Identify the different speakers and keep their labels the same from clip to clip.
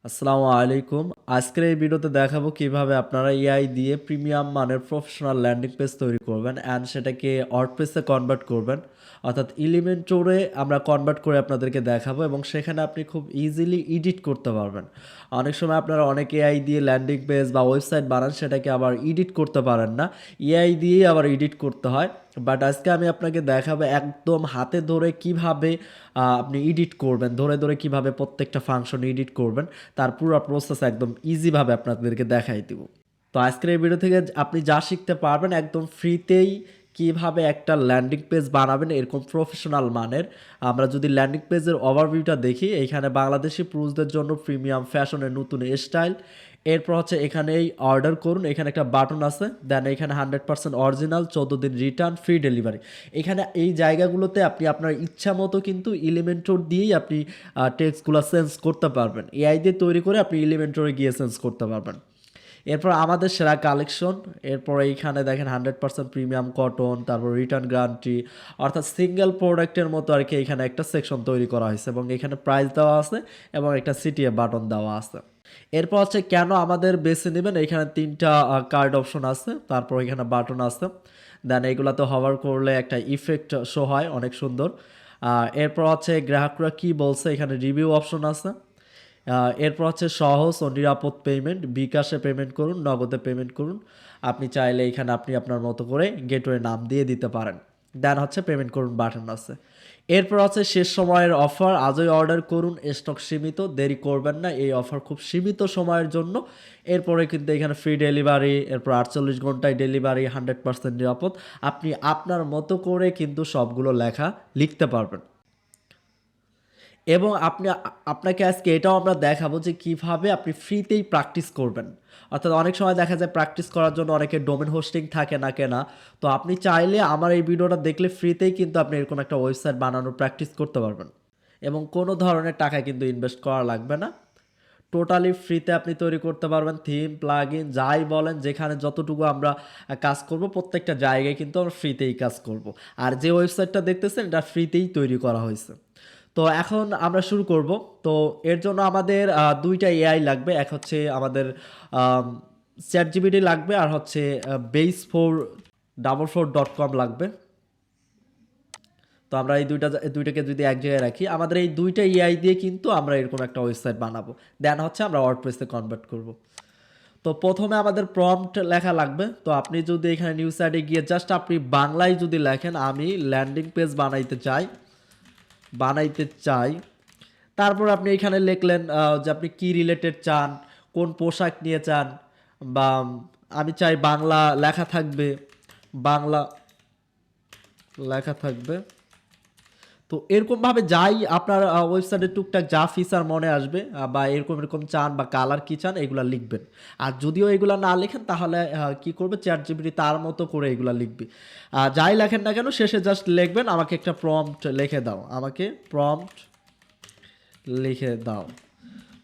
Speaker 1: আসসালামু আলাইকুম। আজকের এই ভিডিওতে দেখাবো কিভাবে আপনারা এআই দিয়ে প্রিমিয়াম মানের প্রফেশনাল ল্যান্ডিং পেজ তৈরি করবেন অ্যান্ড সেটাকে ওয়ার্ডপ্রেসে কনভার্ট করবেন। অর্থাৎ এলিমেন্টরে আমরা কনভার্ট করে আপনাদেরকে দেখাবো এবং সেখানে আপনি খুব ইজিলি এডিট করতে পারবেন। অনেক সময় আপনারা অনেক এআই দিয়ে ল্যান্ডিং পেজ বা ওয়েবসাইট বানান, সেটাকে আবার এডিট করতে পারেন না, এআই দিয়েই আবার এডিট করতে হয়। বাট আজকে আমি আপনাকে দেখাবো একদম হাতে ধরে কিভাবে আপনি এডিট করবেন, ধরে ধরে কিভাবে প্রত্যেকটা ফাংশন এডিট করবেন, তার পুরো প্রসেস একদম ইজিভাবে আপনাদেরকে দেখাই দিব। তো আজকের এই ভিডিও থেকে আপনি যা শিখতে পারবেন একদম ফ্রিতেই, কিভাবে একটা ল্যান্ডিং পেজ বানাবেন এরকম প্রফেশনাল মানের। আমরা যদি ল্যান্ডিং পেজের ওভারভিউটা দেখি, এইখানে বাংলাদেশি পুরুষদের জন্য প্রিমিয়াম ফ্যাশনের নতুন স্টাইল, এরপর হচ্ছে এখানেই অর্ডার করুন, এখানে একটা বাটন আছে, দেন এখানে 100% অরিজিনাল, 14 দিন রিটার্ন, ফ্রি ডেলিভারি। এখানে এই জায়গাগুলোতে আপনি আপনার ইচ্ছা মতো কিন্তু এলিমেন্টর দিয়েই আপনি টেক্সটগুলো চেঞ্জ করতে পারবেন। এআই দিয়ে তৈরি করে আপনি এলিমেন্টরে গিয়ে চেঞ্জ করতে পারবেন। এরপর আমাদের সেরা কালেকশন, এরপর এইখানে দেখেন 100% প্রিমিয়াম কটন, তারপর রিটার্ন গ্যারান্টি, অর্থাৎ সিঙ্গেল প্রোডাক্টের মতো আর কি এখানে একটা সেকশন তৈরি করা হয়েছে এবং এখানে প্রাইস দেওয়া আছে এবং একটা সিটিএ বাটন দেওয়া আছে। এরপর হচ্ছে কেন আমাদের বেছে নেবেন, এখানে 3টা কার্ড অপশন আছে, তারপর এখানে বাটন আছে, দেন এইগুলাতে হভার করলে একটা ইফেক্ট শো হয় অনেক সুন্দর। এরপর হচ্ছে গ্রাহকরা কি বলছে, এখানে রিভিউ অপশন আছে। এরপর হচ্ছে সহজ ও নিরাপদ পেমেন্ট, বিকাশে পেমেন্ট করুন, নগদে পেমেন্ট করুন। আপনি চাইলে এখানে আপনি আপনার মতো করে গেটওয়ে নাম দিয়ে দিতে পারেন। দেন হচ্ছে পেমেন্ট করুন বাটন আছে। এরপর হচ্ছে শেষ সময়ের অফার, আজই অর্ডার করুন, স্টক সীমিত, দেরি করবেন না, এই অফার খুব সীমিত সময়ের জন্য। এরপরে কিন্তু এখানে ফ্রি ডেলিভারি, এরপর 48 ঘন্টায় ডেলিভারি, 100% নিরাপদ। আপনি আপনার মতো করে কিন্তু সবগুলো লেখা লিখতে পারবেন। এবং আপনাকে আজকে এটাও আমরা দেখাবো যে কিভাবে আপনি ফ্রিতেই প্র্যাকটিস করবেন। অর্থাৎ অনেক সময় দেখা যায় প্র্যাকটিস করার জন্য অনেকের ডোমেন হোস্টিং থাকে না কেনা। তো আপনি চাইলে আমার এই ভিডিওটা দেখলে ফ্রিতেই কিন্তু আপনি এরকম একটা ওয়েবসাইট বানানোর প্র্যাকটিস করতে পারবেন এবং কোনো ধরনের টাকা কিন্তু ইনভেস্ট করা লাগবে না। টোটালি ফ্রিতে আপনি তৈরি করতে পারবেন। থিম, প্লাগ ইন যাই বলেন, যেখানে যতটুকু আমরা কাজ করব প্রত্যেকটা জায়গায় কিন্তু আমরা ফ্রিতেই কাজ করব। আর যে ওয়েবসাইটটা দেখতেছেন এটা ফ্রিতেই তৈরি করা হয়েছে। তো এখন আমরা শুরু করব। তো এর জন্য আমাদের 2টা এআই লাগবে। এক হচ্ছে আমাদের চ্যাট জিপিটি লাগবে, আর হচ্ছে base444.com লাগবে। তো আমরা এই দুইটাকে যদি এক জায়গায় রাখি, আমাদের এই 2টা এআই দিয়ে কিন্তু আমরা এরকম একটা ওয়েবসাইট বানাবো। দেন হচ্ছে আমরা ওয়ার্ডপ্রেসে কনভার্ট করব। তো প্রথমে আমাদের প্রম্পট লেখা লাগবে। তো আপনি যদি এখানে নিউজ সাইটে গিয়ে জাস্ট আপনি বাংলায় যদি লেখেন, আমি ল্যান্ডিং পেজ বানাইতে চাই, তারপর আপনি এখানে লিখলেন যে আপনি কি রিলেটেড চান, কোন পোশাক নিয়ে চান, বা আমি চাই বাংলা লেখা থাকবে, বাংলা লেখা থাকবে। তো এরকমভাবে যাই আপনার ওয়েবসাইটে টুকটাক যা ফিচার মনে আসবে, বা এরকম এরকম চান বা কালার কি চান, এগুলো লিখবেন। আর যদিও এগুলো না লেখেন তাহলে কি করবে, চ্যাট জিপিটি তার মতো করে এগুলো লিখবে। যাই লেখেন না কেন শেষে জাস্ট লিখবেন আমাকে একটা প্রম্পট লিখে দাও, আমাকে প্রম্পট লিখে দাও।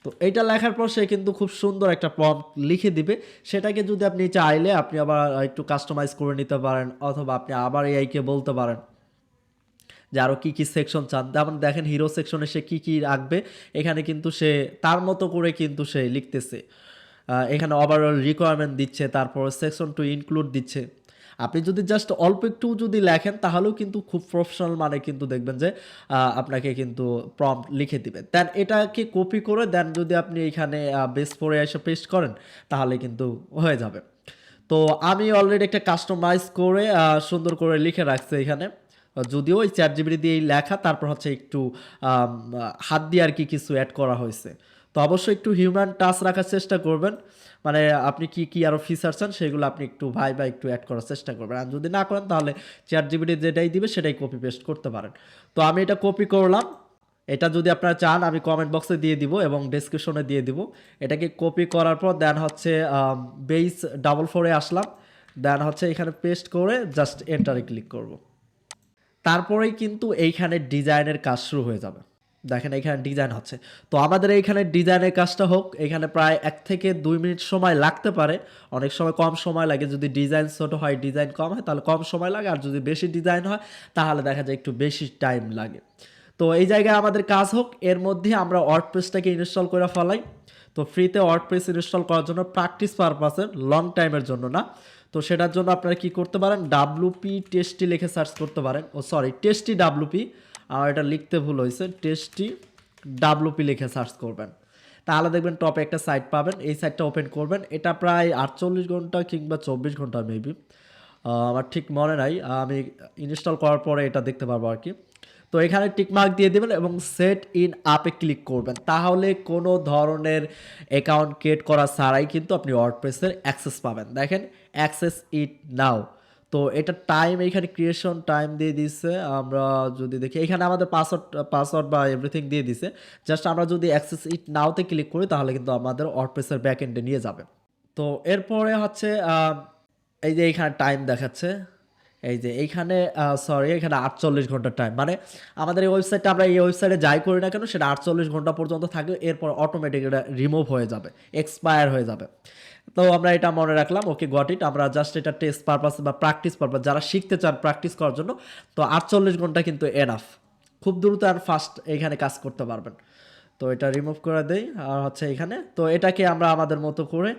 Speaker 1: তো এইটা লেখার পর সে কিন্তু খুব সুন্দর একটা প্রম্পট লিখে দিবে। সেটাকে যদি আপনি চাইলে আপনি আবার একটু কাস্টমাইজ করে নিতে পারেন, অথবা আপনি আবার এআইকে বলতে পারেন যে আরও কী কী সেকশন চান। যেমন দেখেন হিরো সেকশনে সে কী কী রাখবে, এখানে কিন্তু সে তার মতো করে কিন্তু সে লিখতেছে। এখানে ওভারঅল রিকোয়ারমেন্ট দিচ্ছে, তারপর সেকশন টু ইনক্লুড দিচ্ছে। আপনি যদি জাস্ট অল্প একটু যদি লেখেন তাহলেও কিন্তু খুব প্রফেশনাল মানে কিন্তু দেখবেন যে আপনাকে কিন্তু প্রম্পট লিখে দিবে। দেন এটাকে কপি করে দেন যদি আপনি এখানে বেস পরে এসে পেস্ট করেন তাহলে কিন্তু হয়ে যাবে। তো আমি অলরেডি একটা কাস্টমাইজ করে সুন্দর করে লিখে রাখছি এখানে। যদিও ওই চ্যাট জিপিটি দিয়েই লেখা, তারপর হচ্ছে একটু হাত দিয়ে আর কি কিছু অ্যাড করা হয়েছে। তো অবশ্যই একটু হিউম্যান টাচ রাখার চেষ্টা করবেন। মানে আপনি কি কি আরও ফিচার চান সেগুলো আপনি একটু ভাই একটু অ্যাড করার চেষ্টা করবেন। আর যদি না করেন তাহলে চ্যাট জিপিটি যেটাই দিবে সেটাই কপি পেস্ট করতে পারেন। তো আমি এটা কপি করলাম। এটা যদি আপনারা চান আমি কমেন্ট বক্সে দিয়ে দিব এবং ডেসক্রিপশনে দিয়ে দিব। এটাকে কপি করার পর দেন হচ্ছে base444 আসলাম, দেন হচ্ছে এখানে পেস্ট করে জাস্ট এন্টারে ক্লিক করব। তারপরেই কিন্তু এইখানে ডিজাইনের কাজ শুরু হয়ে যাবে। দেখেন এখানে ডিজাইন হচ্ছে। তো আমাদের এইখানে ডিজাইনের কাজটা হোক, এখানে প্রায় 1 থেকে 2 মিনিট সময় লাগতে পারে, অনেক সময় কম সময় লাগে। যদি ডিজাইন ছোট হয়, ডিজাইন কম হয় তাহলে কম সময় লাগে, আর যদি বেশি ডিজাইন হয় তাহলে দেখা যায় একটু বেশি টাইম লাগে। তো তো এই জায়গায় আমাদের কাজ হোক, এর মধ্যে আমরা ওয়ার্ডপ্রেসটাকে ইনস্টল করে ফেলাই। তো ফ্রিতে ওয়ার্ডপ্রেস ইনস্টল করার জন্য প্র্যাকটিস পারপাসে, লং টাইমের জন্য না। তো সেটার জন্য আপনারা কি করতে পারেন, ডাব্লুপি টেস্টি লিখে সার্চ করতে পারেন। টেস্টি ডাব্লুপি, আর এটা লিখতে ভুল হয়েছে, টেস্টি ডাব্লুপি লিখে সার্চ করবেন। তাহলে দেখবেন টপে একটা সাইট পাবেন, এই সাইটটা ওপেন করবেন। এটা প্রায় 48 ঘন্টা কিংবা 24 ঘন্টা মেবি, আমার ঠিক মনে নাই, আমি ইনস্টল করার পরে এটা দেখতে পারবো আর কি। তো এখানে টিকমার্ক দিয়ে দেবেন এবং সেট ইন আপে ক্লিক করবেন। তাহলে কোনো ধরনের অ্যাকাউন্ট ক্রিয়েট করা ছাড়াই কিন্তু আপনি ওয়ার্ডপ্রেসের অ্যাক্সেস পাবেন। দেখেন অ্যাক্সেস ইট নাও। তো এটা টাইম, এখানে ক্রিয়েশন টাইম দিয়ে দিচ্ছে। আমরা যদি দেখি এখানে আমাদের পাসওয়ার্ড বা এভরিথিং দিয়ে দিছে। জাস্ট আমরা যদি অ্যাক্সেস ইট নাওতে ক্লিক করি তাহলে কিন্তু আমাদের ওয়ার্ডপ্রেসের ব্যাক এন্ডে নিয়ে যাবে। তো এরপরে হচ্ছে এই যে এইখানে টাইম দেখাচ্ছে, এই যে এইখানে এখানে 48 ঘন্টা টাইম, মানে আমাদের এই ওয়েবসাইটটা, আমরা এই ওয়েবসাইটে যাই করি না কেন সেটা 48 ঘন্টা পর্যন্ত থাকবে, এরপর অটোমেটিক এটা রিমুভ হয়ে যাবে, এক্সপায়ার হয়ে যাবে। তো আমরা এটা মনে রাখলাম, ওকে গট ইট। আমরা জাস্ট এটা টেস্ট পারপাস বা প্র্যাকটিস পারপাস, যারা শিখতে চান প্র্যাকটিস করার জন্য, তো 48 ঘন্টা কিন্তু এনাফ, খুব দ্রুত আর ফাস্ট এখানে কাজ করতে পারবেন। তো এটা রিমুভ করে দেই। আর হচ্ছে এখানে তো এটাকে আমরা আমাদের মতো করে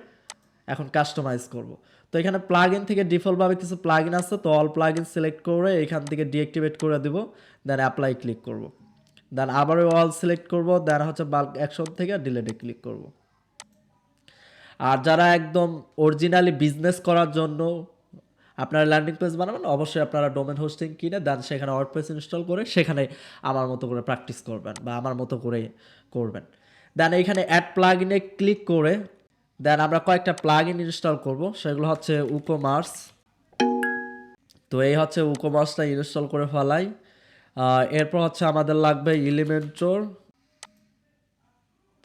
Speaker 1: এখন কাস্টমাইজ করব। তো এখানে প্লাগইন থেকে ডিফল্টভাবে কিছু প্লাগইন আছে, তো অল প্লাগইন সিলেক্ট করে এখান থেকে ডিঅ্যাক্টিভেট করে দেব, দেন অ্যাপ্লাই ক্লিক করব, দেন আবারও অল সিলেক্ট করব, দেন হচ্ছে বাল্ক অ্যাকশন থেকে ডিলিটে ক্লিক করব। আর যারা একদম অরিজিনালি বিজনেস করার জন্য আপনারা ল্যান্ডিং পেজ বানাবেন, অবশ্যই আপনারা ডোমেন হোস্টিং কিনে দেন সেখানে ওয়ার্ডপ্রেস ইনস্টল করে সেখানে আমার মতো করে প্র্যাকটিস করবেন বা আমার মতো করে করবেন। দেন এইখানে অ্যাড প্লাগইনে ক্লিক করে দেন আমরা কয়েকটা প্লাগইন ইনস্টল করব, সেগুলো হচ্ছে উকোমার্স। তো এই হচ্ছে উকোমার্সটা ইনস্টল করে ফেলাই। এরপর হচ্ছে আমাদের লাগবে এলিমেন্টর।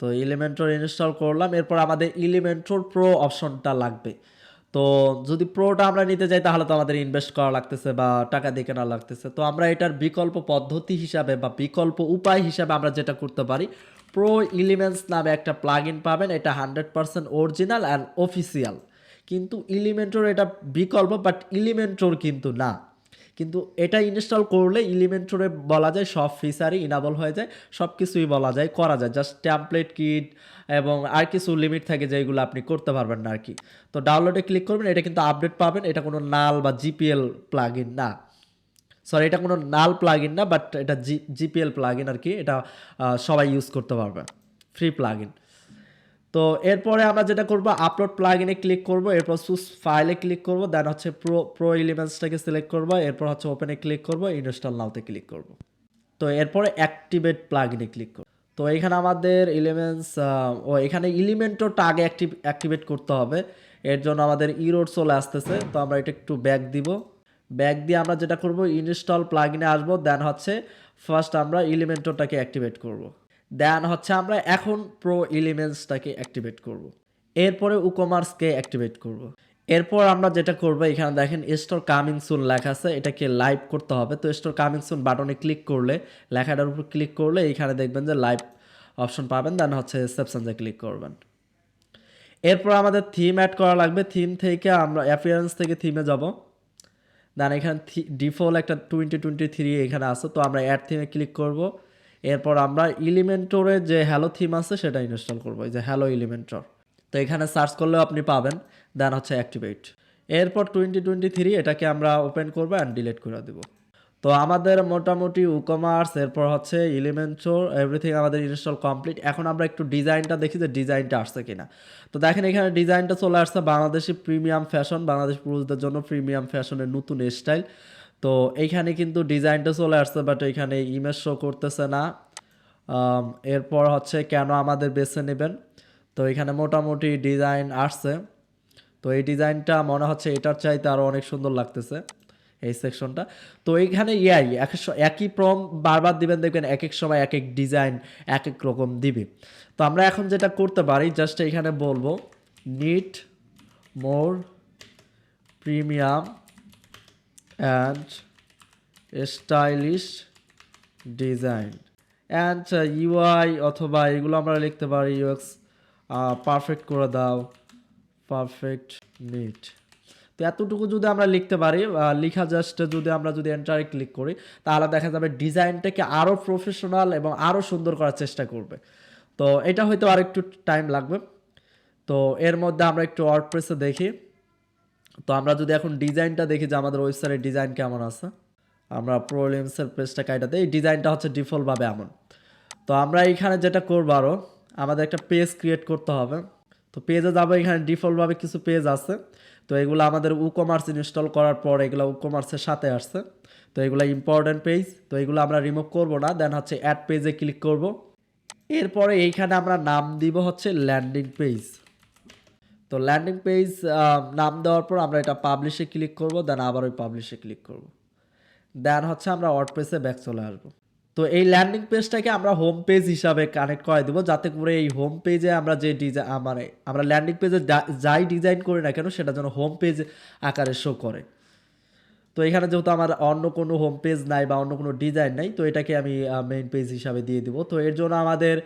Speaker 1: তো এলিমেন্টর ইনস্টল করলাম। এরপর আমাদের এলিমেন্টর প্রো অপশনটা লাগবে। তো যদি প্রোটা আমরা নিতে যাই তাহলে তো আমাদের ইনভেস্ট করা লাগতেছে বা টাকা দিয়ে কেনা লাগতেছে। তো আমরা এটার বিকল্প পদ্ধতি হিসাবে বা বিকল্প উপায় হিসাবে আমরা যেটা করতে পারি, প্রো এলিমেন্টস নামে একটা প্লাগইন পাবেন। এটা 100% অরিজিনাল অ্যান্ড অফিসিয়াল। কিন্তু এলিমেন্টর এটা বিকল্প, বাট এলিমেন্টর কিন্তু না। কিন্তু এটা ইনস্টল করলে এলিমেন্টরে বলা যায় সব ফিচারই ইনাবল হয়ে যায়, সব কিছুই বলা যায় করা যায়, জাস্ট টেমপ্লেট কিট এবং আর কিছু লিমিট থাকে যেগুলো আপনি করতে পারবেন না আর কি। তো ডাউনলোডে ক্লিক করবেন, এটা কিন্তু আপডেট পাবেন। এটা কোনো নাল বা জিপিএল প্লাগইন না, এটা কোনো নাল প্লাগইন না, বাট এটা জিপিএল প্লাগইন আর কি। এটা সবাই ইউজ করতে পারবে, ফ্রি প্লাগইন। তো এরপরে আমরা যেটা করব, আপলোড প্লাগইনে ক্লিক করব, এরপর চুজ ফাইলে ক্লিক করব, দেন হচ্ছে প্রো এলিমেন্টসটাকে সিলেক্ট করব, এরপর হচ্ছে ওপেনে ক্লিক করব, ইনস্টল নাওতে ক্লিক করব। তো এরপরে অ্যাক্টিভেট প্লাগইনে ক্লিক করব। তো এখানে আমাদের এলিমেন্টস এখানে এলিমেন্টরটা আগে অ্যাক্টিভেট করতে হবে। এর জন্য আমাদের ইরোড চলে আসতেছে, তো আমরা এটা একটু ব্যাক দিব। ব্যাক দিয়ে আমরা যেটা করব, ইনস্টল প্লাগইনে আসবো, দেন হচ্ছে ফার্স্ট আমরা এলিমেন্টরটাকে অ্যাক্টিভেট করব। দেন হচ্ছে আমরা এখন প্রো এলিমেন্টসটাকে অ্যাক্টিভেট করব। এরপরে উকমার্সকে অ্যাক্টিভেট করব। এরপর আমরা যেটা করব, এখানে দেখেন স্টোর কামিং সুন লেখা আছে, এটাকে লাইভ করতে হবে। তো স্টোর কামিং সুন বাটনে ক্লিক করলে, লেখাটার উপর ক্লিক করলে এখানে দেখবেন যে লাইভ অপশন পাবেন, দেন হচ্ছে সেপশনসে ক্লিক করবেন। এরপর আমাদের থিম অ্যাড করা লাগবে। থিম থেকে আমরা অ্যাপিয়ারেন্স থেকে থিমে যাব, দেন এখানে ডিফল্ট একটা 2023 এখানে আছে, তো আমরা অ্যাড থিমে ক্লিক করব। এরপর আমরা এলিমেন্টরের যে হ্যালো থিম আছে সেটা ইনস্টল করবো, এই যে হ্যালো এলিমেন্টর। তো এখানে সার্চ করলেও আপনি পাবেন, দেন হচ্ছে অ্যাক্টিভেট। এরপর 2023 এটাকে আমরা ওপেন করবো অ্যান্ড ডিলিট করে দেবো। তো আমাদের মোটামুটি উকমার্স, এরপর হচ্ছে এলিমেন্টর, এভরিথিং আমাদের ইনস্টল কমপ্লিট। এখন আমরা একটু ডিজাইনটা দেখি যে ডিজাইনটা আসছে কিনা। তো দেখেন এখানে ডিজাইনটা চলে আসছে, বাংলাদেশি প্রিমিয়াম ফ্যাশন, বাংলাদেশ পুরুষদের জন্য প্রিমিয়াম ফ্যাশনের নতুন স্টাইল। তো এইখানে কিন্তু ডিজাইনটা চলে আসছে, বাট এখানে ইমেজ শো করতেছে না। এরপর হচ্ছে কেন আমাদের বেছে নেবেন, তো এখানে মোটামুটি ডিজাইন আসছে। তো এই ডিজাইনটা মনে হচ্ছে এটার চাইতে আরও অনেক সুন্দর লাগতেছে এই সেকশনটা। তো এইখানে একই প্রম বারবার দিবেন, দেখবেন এক এক সময় এক এক ডিজাইন এক এক রকম দিবে। তো আমরা এখন যেটা করতে পারি, জাস্ট এখানে বলবো need more premium and stylish design and UI, অথবা এগুলো আমরা লিখতে পারি ইউএক্স পারফেক্ট করে দাও, পারফেক্ট নিট। তো এতটুকু যদি আমরা লিখতে পারি, লিখা জাস্ট যদি আমরা যদি এন্টারে ক্লিক করি, তাহলে দেখা যাবে ডিজাইনটাকে আরও প্রফেশনাল এবং আরও সুন্দর করার চেষ্টা করবে। তো এটা হয়তো আর একটু টাইম লাগবে। তো এর মধ্যে আমরা একটু ওয়ার্ডপ্রেসে দেখি। তো আমরা যদি এখন ডিজাইনটা দেখি যে আমাদের ওয়েবসাইটের ডিজাইন কেমন আছে, আমরা প্রোলিমসের পেজটা কাটাতে এই ডিজাইনটা হচ্ছে ডিফল্টভাবে এমন। তো আমরা এইখানে যেটা করবো আরও, আমাদের একটা পেজ ক্রিয়েট করতে হবে। তো পেজে যাবো, এখানে ডিফল্টভাবে কিছু পেজ আছে। তো এগুলো আমাদের কমার্স ইনস্টল করার পর এগুলো কমার্সের সাথে আসছে। তো এগুলো ইম্পর্টেন্ট পেজ, তো এগুলো আমরা রিমুভ করব না। দেন হচ্ছে অ্যাড পেজে ক্লিক করব। এরপরে এইখানে আমরা নাম দিব হচ্ছে ল্যান্ডিং পেজ। তো ল্যান্ডিং পেজ নাম দেওয়ার পর আমরা এটা পাবলিশে ক্লিক করব, দেন আবার ওই পাবলিশে ক্লিক করব। দেন হচ্ছে আমরা ওয়ার্ডপ্রেসে ব্যাক চলে আসবো। তো এই ল্যান্ডিং পেজটাকে আমরা হোম পেজ হিসাবে কানেক্ট করে দেবো, যাতে করে এই হোম পেজে আমরা যে ডিজাইন আমরা ল্যান্ডিং পেজে যাই ডিজাইন করি না কেন সেটা যেন হোম পেজ আকারে শো করে। তো এখানে যেহেতু আমার অন্য কোনো হোম পেজ নাই বা অন্য কোনো ডিজাইন নাই, তো এটাকে আমি মেইন পেজ হিসাবে দিয়ে দিব। তো এর জন্য আমাদের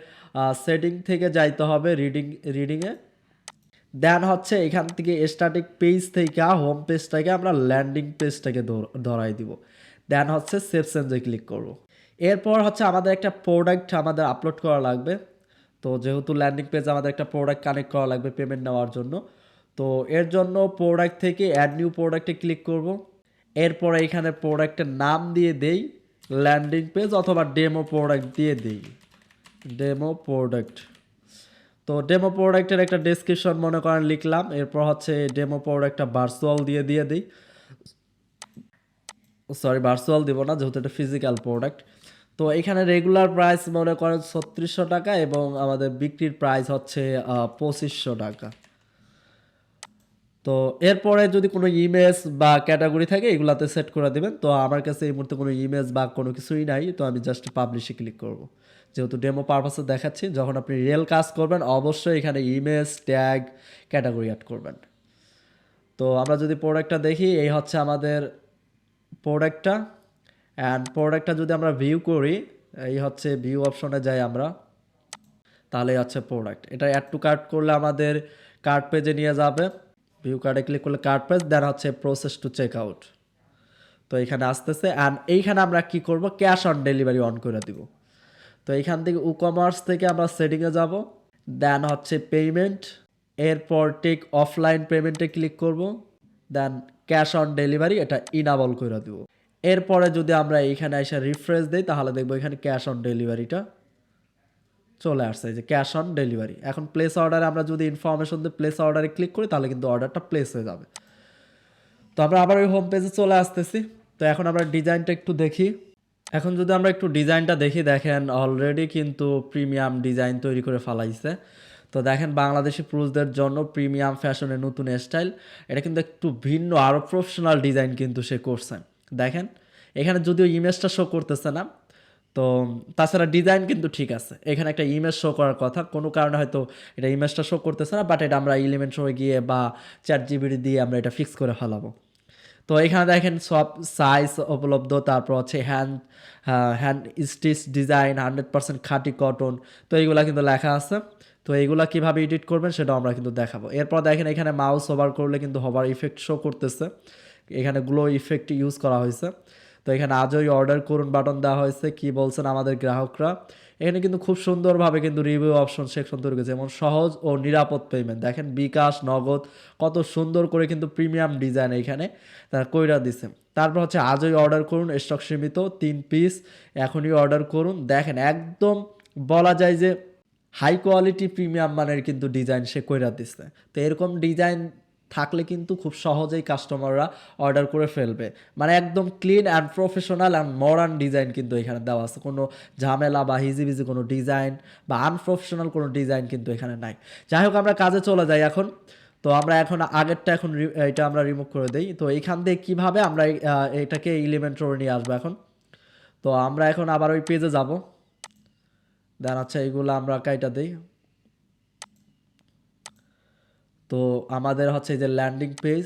Speaker 1: সেটিং থেকে যাইতে হবে রিডিংয়ে। দেন হচ্ছে এখান থেকে স্ট্যাটিক পেজ থেকে হোম পেজটাকে আমরা ল্যান্ডিং পেজটাকে ধরাই দিব। দেন হচ্ছে সেভ চেঞ্জে ক্লিক করব। এরপর হচ্ছে আমাদের একটা প্রোডাক্ট আমাদের আপলোড করা লাগবে। তো যেহেতু ল্যান্ডিং পেজ আমাদের একটা প্রোডাক্ট কানেক্ট করা লাগবে পেমেন্ট নেওয়ার জন্য। তো এর জন্য প্রোডাক্ট থেকে অ্যাড নিউ প্রোডাক্টে ক্লিক করব। এরপরে এখানে প্রোডাক্টের নাম দিয়ে দেই ল্যান্ডিং পেজ, অথবা ডেমো প্রোডাক্ট দিয়ে দেই ডেমো প্রোডাক্ট। তো ডেমো প্রোডাক্টের একটা ডেসক্রিপশন মনে করেন লিখলাম। এরপর হচ্ছে ডেমো প্রোডাক্টটা ভার্চুয়াল দিয়ে দিই। সরি, ভার্চুয়াল দিব না, যেহেতু এটা ফিজিক্যাল প্রোডাক্ট। তো এখানে রেগুলার প্রাইস মনে করেন 3600 টাকা এবং আমাদের বিক্রির প্রাইস হচ্ছে 2500 টাকা। তো এরপরে যদি কোনো ইমেজ বা ক্যাটাগরি থাকে এগুলাতে সেট করে দেবেন। তো আমার কাছে এই মুহূর্তে কোনো ইমেজ বা কোনো কিছুই নাই, তো আমি জাস্ট পাবলিশে ক্লিক করব। যেহেতু ডেমো পারপাসে দেখাচ্ছি, যখন আপনি রিয়েল কাজ করবেন অবশ্যই এখানে ইমেজ ট্যাগ ক্যাটাগরি অ্যাড করবেন। তো আমরা যদি প্রোডাক্টটা দেখি, এই হচ্ছে আমাদের প্রোডাক্টটা। অ্যান্ড প্রোডাক্টটা যদি আমরা ভিউ করি, এই হচ্ছে ভিউ অপশনে যাই আমরা, তাহলে হচ্ছে প্রোডাক্ট। এটা অ্যাড টু কার্ট করলে আমাদের কার্ট পেজে নিয়ে যাবে। ভিউ কার্ডে ক্লিক করলে কার্ট পেজ, দেন হচ্ছে প্রসেস টু চেক আউট। তো এখানে আসতেছে। অ্যান্ড এইখানে আমরা কি করব, ক্যাশ অন ডেলিভারি অন করে দিব। তো এইখান থেকে কমার্স থেকে আমরা সেটিংয়ে যাব। দেন হচ্ছে পেমেন্ট, এরপর টেক অফলাইন পেমেন্টে ক্লিক করব। দেন ক্যাশ অন ডেলিভারি এটা ইনাবল করে দেব। এরপরে যদি আমরা এইখানে এসে রিফ্রেশ দিই, তাহলে দেখবো এখানে ক্যাশ অন ডেলিভারিটা চলে আসছে, যে ক্যাশ অন ডেলিভারি। এখন প্লেস অর্ডারে আমরা যদি ইনফরমেশন দিয়ে প্লেস অর্ডারে ক্লিক করি, তাহলে কিন্তু অর্ডারটা প্লেস হয়ে যাবে। তো আমরা আবার ওই হোম পেজে চলে আসতেছি। তো এখন আমরা ডিজাইনটা একটু দেখি। এখন যদি আমরা একটু ডিজাইনটা দেখি, দেখেন অলরেডি কিন্তু প্রিমিয়াম ডিজাইন তৈরি করে ফেলাইছে। তো দেখেন বাংলাদেশি পুরুষদের জন্য প্রিমিয়াম ফ্যাশনের নতুন স্টাইল, এটা কিন্তু একটু ভিন্ন আরও প্রফেশনাল ডিজাইন কিন্তু সে করছে। দেখেন এখানে যদিও ইমেজটা শো করতেছে না, তো তাছাড়া ডিজাইন কিন্তু ঠিক আছে। এখানে একটা ইমেজ শো করার কথা, কোনো কারণে হয়তো এটা ইমেজটা শো করতেছে না, বাট এটা আমরা এলিমেন্ট শো গিয়ে বা ChatGPT দিয়ে আমরা এটা ফিক্স করে ফেলাবো। তো এখানে দেখেন সব সাইজ উপলব্ধ, তারপর হচ্ছে হ্যান্ড স্টিচ ডিজাইন 100% খাঁটি কটন। তো এইগুলা কিন্তু লেখা আছে। তো এইগুলা কীভাবে এডিট করবেন সেটাও আমরা কিন্তু দেখাবো। এরপর দেখেন এখানে মাউস ওভার করলে কিন্তু হোভার ইফেক্ট শো করতেছে, এখানে গ্লো ইফেক্ট ইউজ করা হয়েছে। তো এখানে আজই অর্ডার করুন বাটন দেওয়া হয়েছে, কি বলছেন আমাদের গ্রাহকরা। এখানে কিন্তু খুব সুন্দরভাবে কিন্তু রিভিউ অপশন সেকশন তৈরি করেছে, যেমন সহজ ও নিরাপদ পেমেন্ট। দেখেন বিকাশ নগদ কত সুন্দর করে কিন্তু প্রিমিয়াম ডিজাইন এইখানে তারা কইরা দিছে। তারপর হচ্ছে আজই অর্ডার করুন, স্টক সীমিত 3 পিস, এখনই অর্ডার করুন। দেখেন একদম বলা যায় যে হাই কোয়ালিটি প্রিমিয়াম মানের কিন্তু ডিজাইন সে কইরা দিচ্ছে। তো এরকম ডিজাইন থাকলে কিন্তু খুব সহজেই কাস্টমাররা অর্ডার করে ফেলবে। মানে একদম clean and professional and modern design কিন্তু এখানে দেওয়া আছে, কোনো ঝামেলা বা হিজিবিজি কোনো ডিজাইন বা আনপ্রফেশনাল কোনো ডিজাইন কিন্তু এখানে নাই। যাই হোক আমরা কাজে চলে যাই এখন। তো আমরা এখন আগেরটা এখন এটা আমরা রিমুভ করে দিই। তো এইখান থেকে কীভাবে আমরা এটাকে এলিমেন্টরে নিয়ে আসবো এখন। তো আমরা এখন আবার ওই পেজে যাব। দেন আচ্ছা এইগুলো আমরা কাইটা দিই। তো আমাদের হচ্ছে এই যে ল্যান্ডিং পেজ।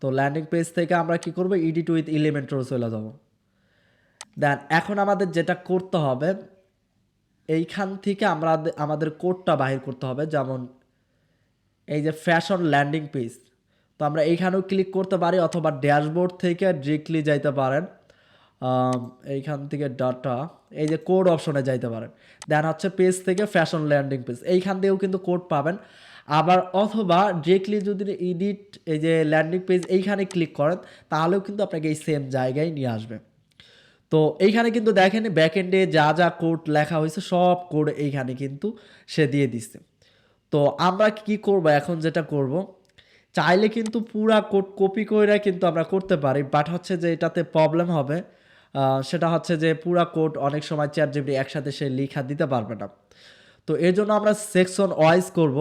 Speaker 1: তো ল্যান্ডিং পেজ থেকে আমরা কি করব, এডিট উইথ এলিমেন্টরে চলে যাব। দেন এখন আমাদের যেটা করতে হবে, এইখান থেকে আমরা আমাদের কোডটা বাহির করতে হবে। যেমন এই যে ফ্যাশন ল্যান্ডিং পেজ, তো আমরা এইখানেও ক্লিক করতে পারি অথবা ড্যাশবোর্ড থেকে ডিরেক্টলি যাইতে পারেন। আম, এইখান থেকে ডাটা এই যে কোড অপশনে যাইতে পারেন। দেন হচ্ছে পেজ থেকে ফ্যাশন ল্যান্ডিং পেজ, এইখান থেকেও কিন্তু কোড পাবেন। আবার অথবা ডিরেক্টলি যদি এডিট এই যে ল্যান্ডিং পেজ এইখানে ক্লিক করেন তাহলেও কিন্তু আপনাকে এই সেম জায়গায় নিয়ে আসবে। তো এইখানে কিন্তু দেখেন ব্যাকএন্ডে যা যা কোড লেখা হয়েছে সব কোড এইখানে কিন্তু সে দিয়ে দিচ্ছে। তো আমরা কি করব এখন, যেটা করব চাইলে কিন্তু পুরা কোড কপি করে কিন্তু আমরা করতে পারি, বাট হচ্ছে যে এটাতে প্রবলেম হবে। সেটা হচ্ছে যে পুরা কোড অনেক সময় চ্যাটজিপিটি একসাথে সে লেখা দিতে পারবে না। তো এর জন্য আমরা সেকশন ওয়াইজ করব,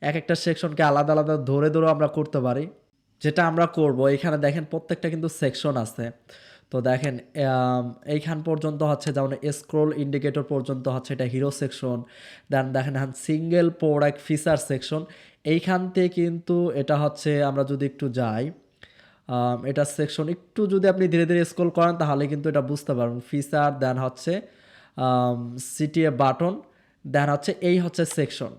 Speaker 1: এক একটা সেকশনকে আলাদা আলাদা ধরে ধরে আমরা করতে পারি। যেটা আমরা করব এখানে দেখেন প্রত্যেকটা কিন্তু সেকশন আছে। তো দেখেন এইখান পর্যন্ত হচ্ছে যেমন স্ক্রোল ইন্ডিকেটর পর্যন্ত হচ্ছে এটা হিরো সেকশন। দেন দেখেন সিঙ্গেল প্রোডাক্ট ফিচার সেকশন, এইখান থেকে কিন্তু এটা হচ্ছে আমরা যদি একটু যাই এটা সেকশন একটু যদি আপনি ধীরে ধীরে স্ক্রল করেন তাহলে কিন্তু এটা বুঝতে পারবেন। ফিচার দেন হচ্ছে সিটিএ বাটন, দেন হচ্ছে এই হচ্ছে সেকশন,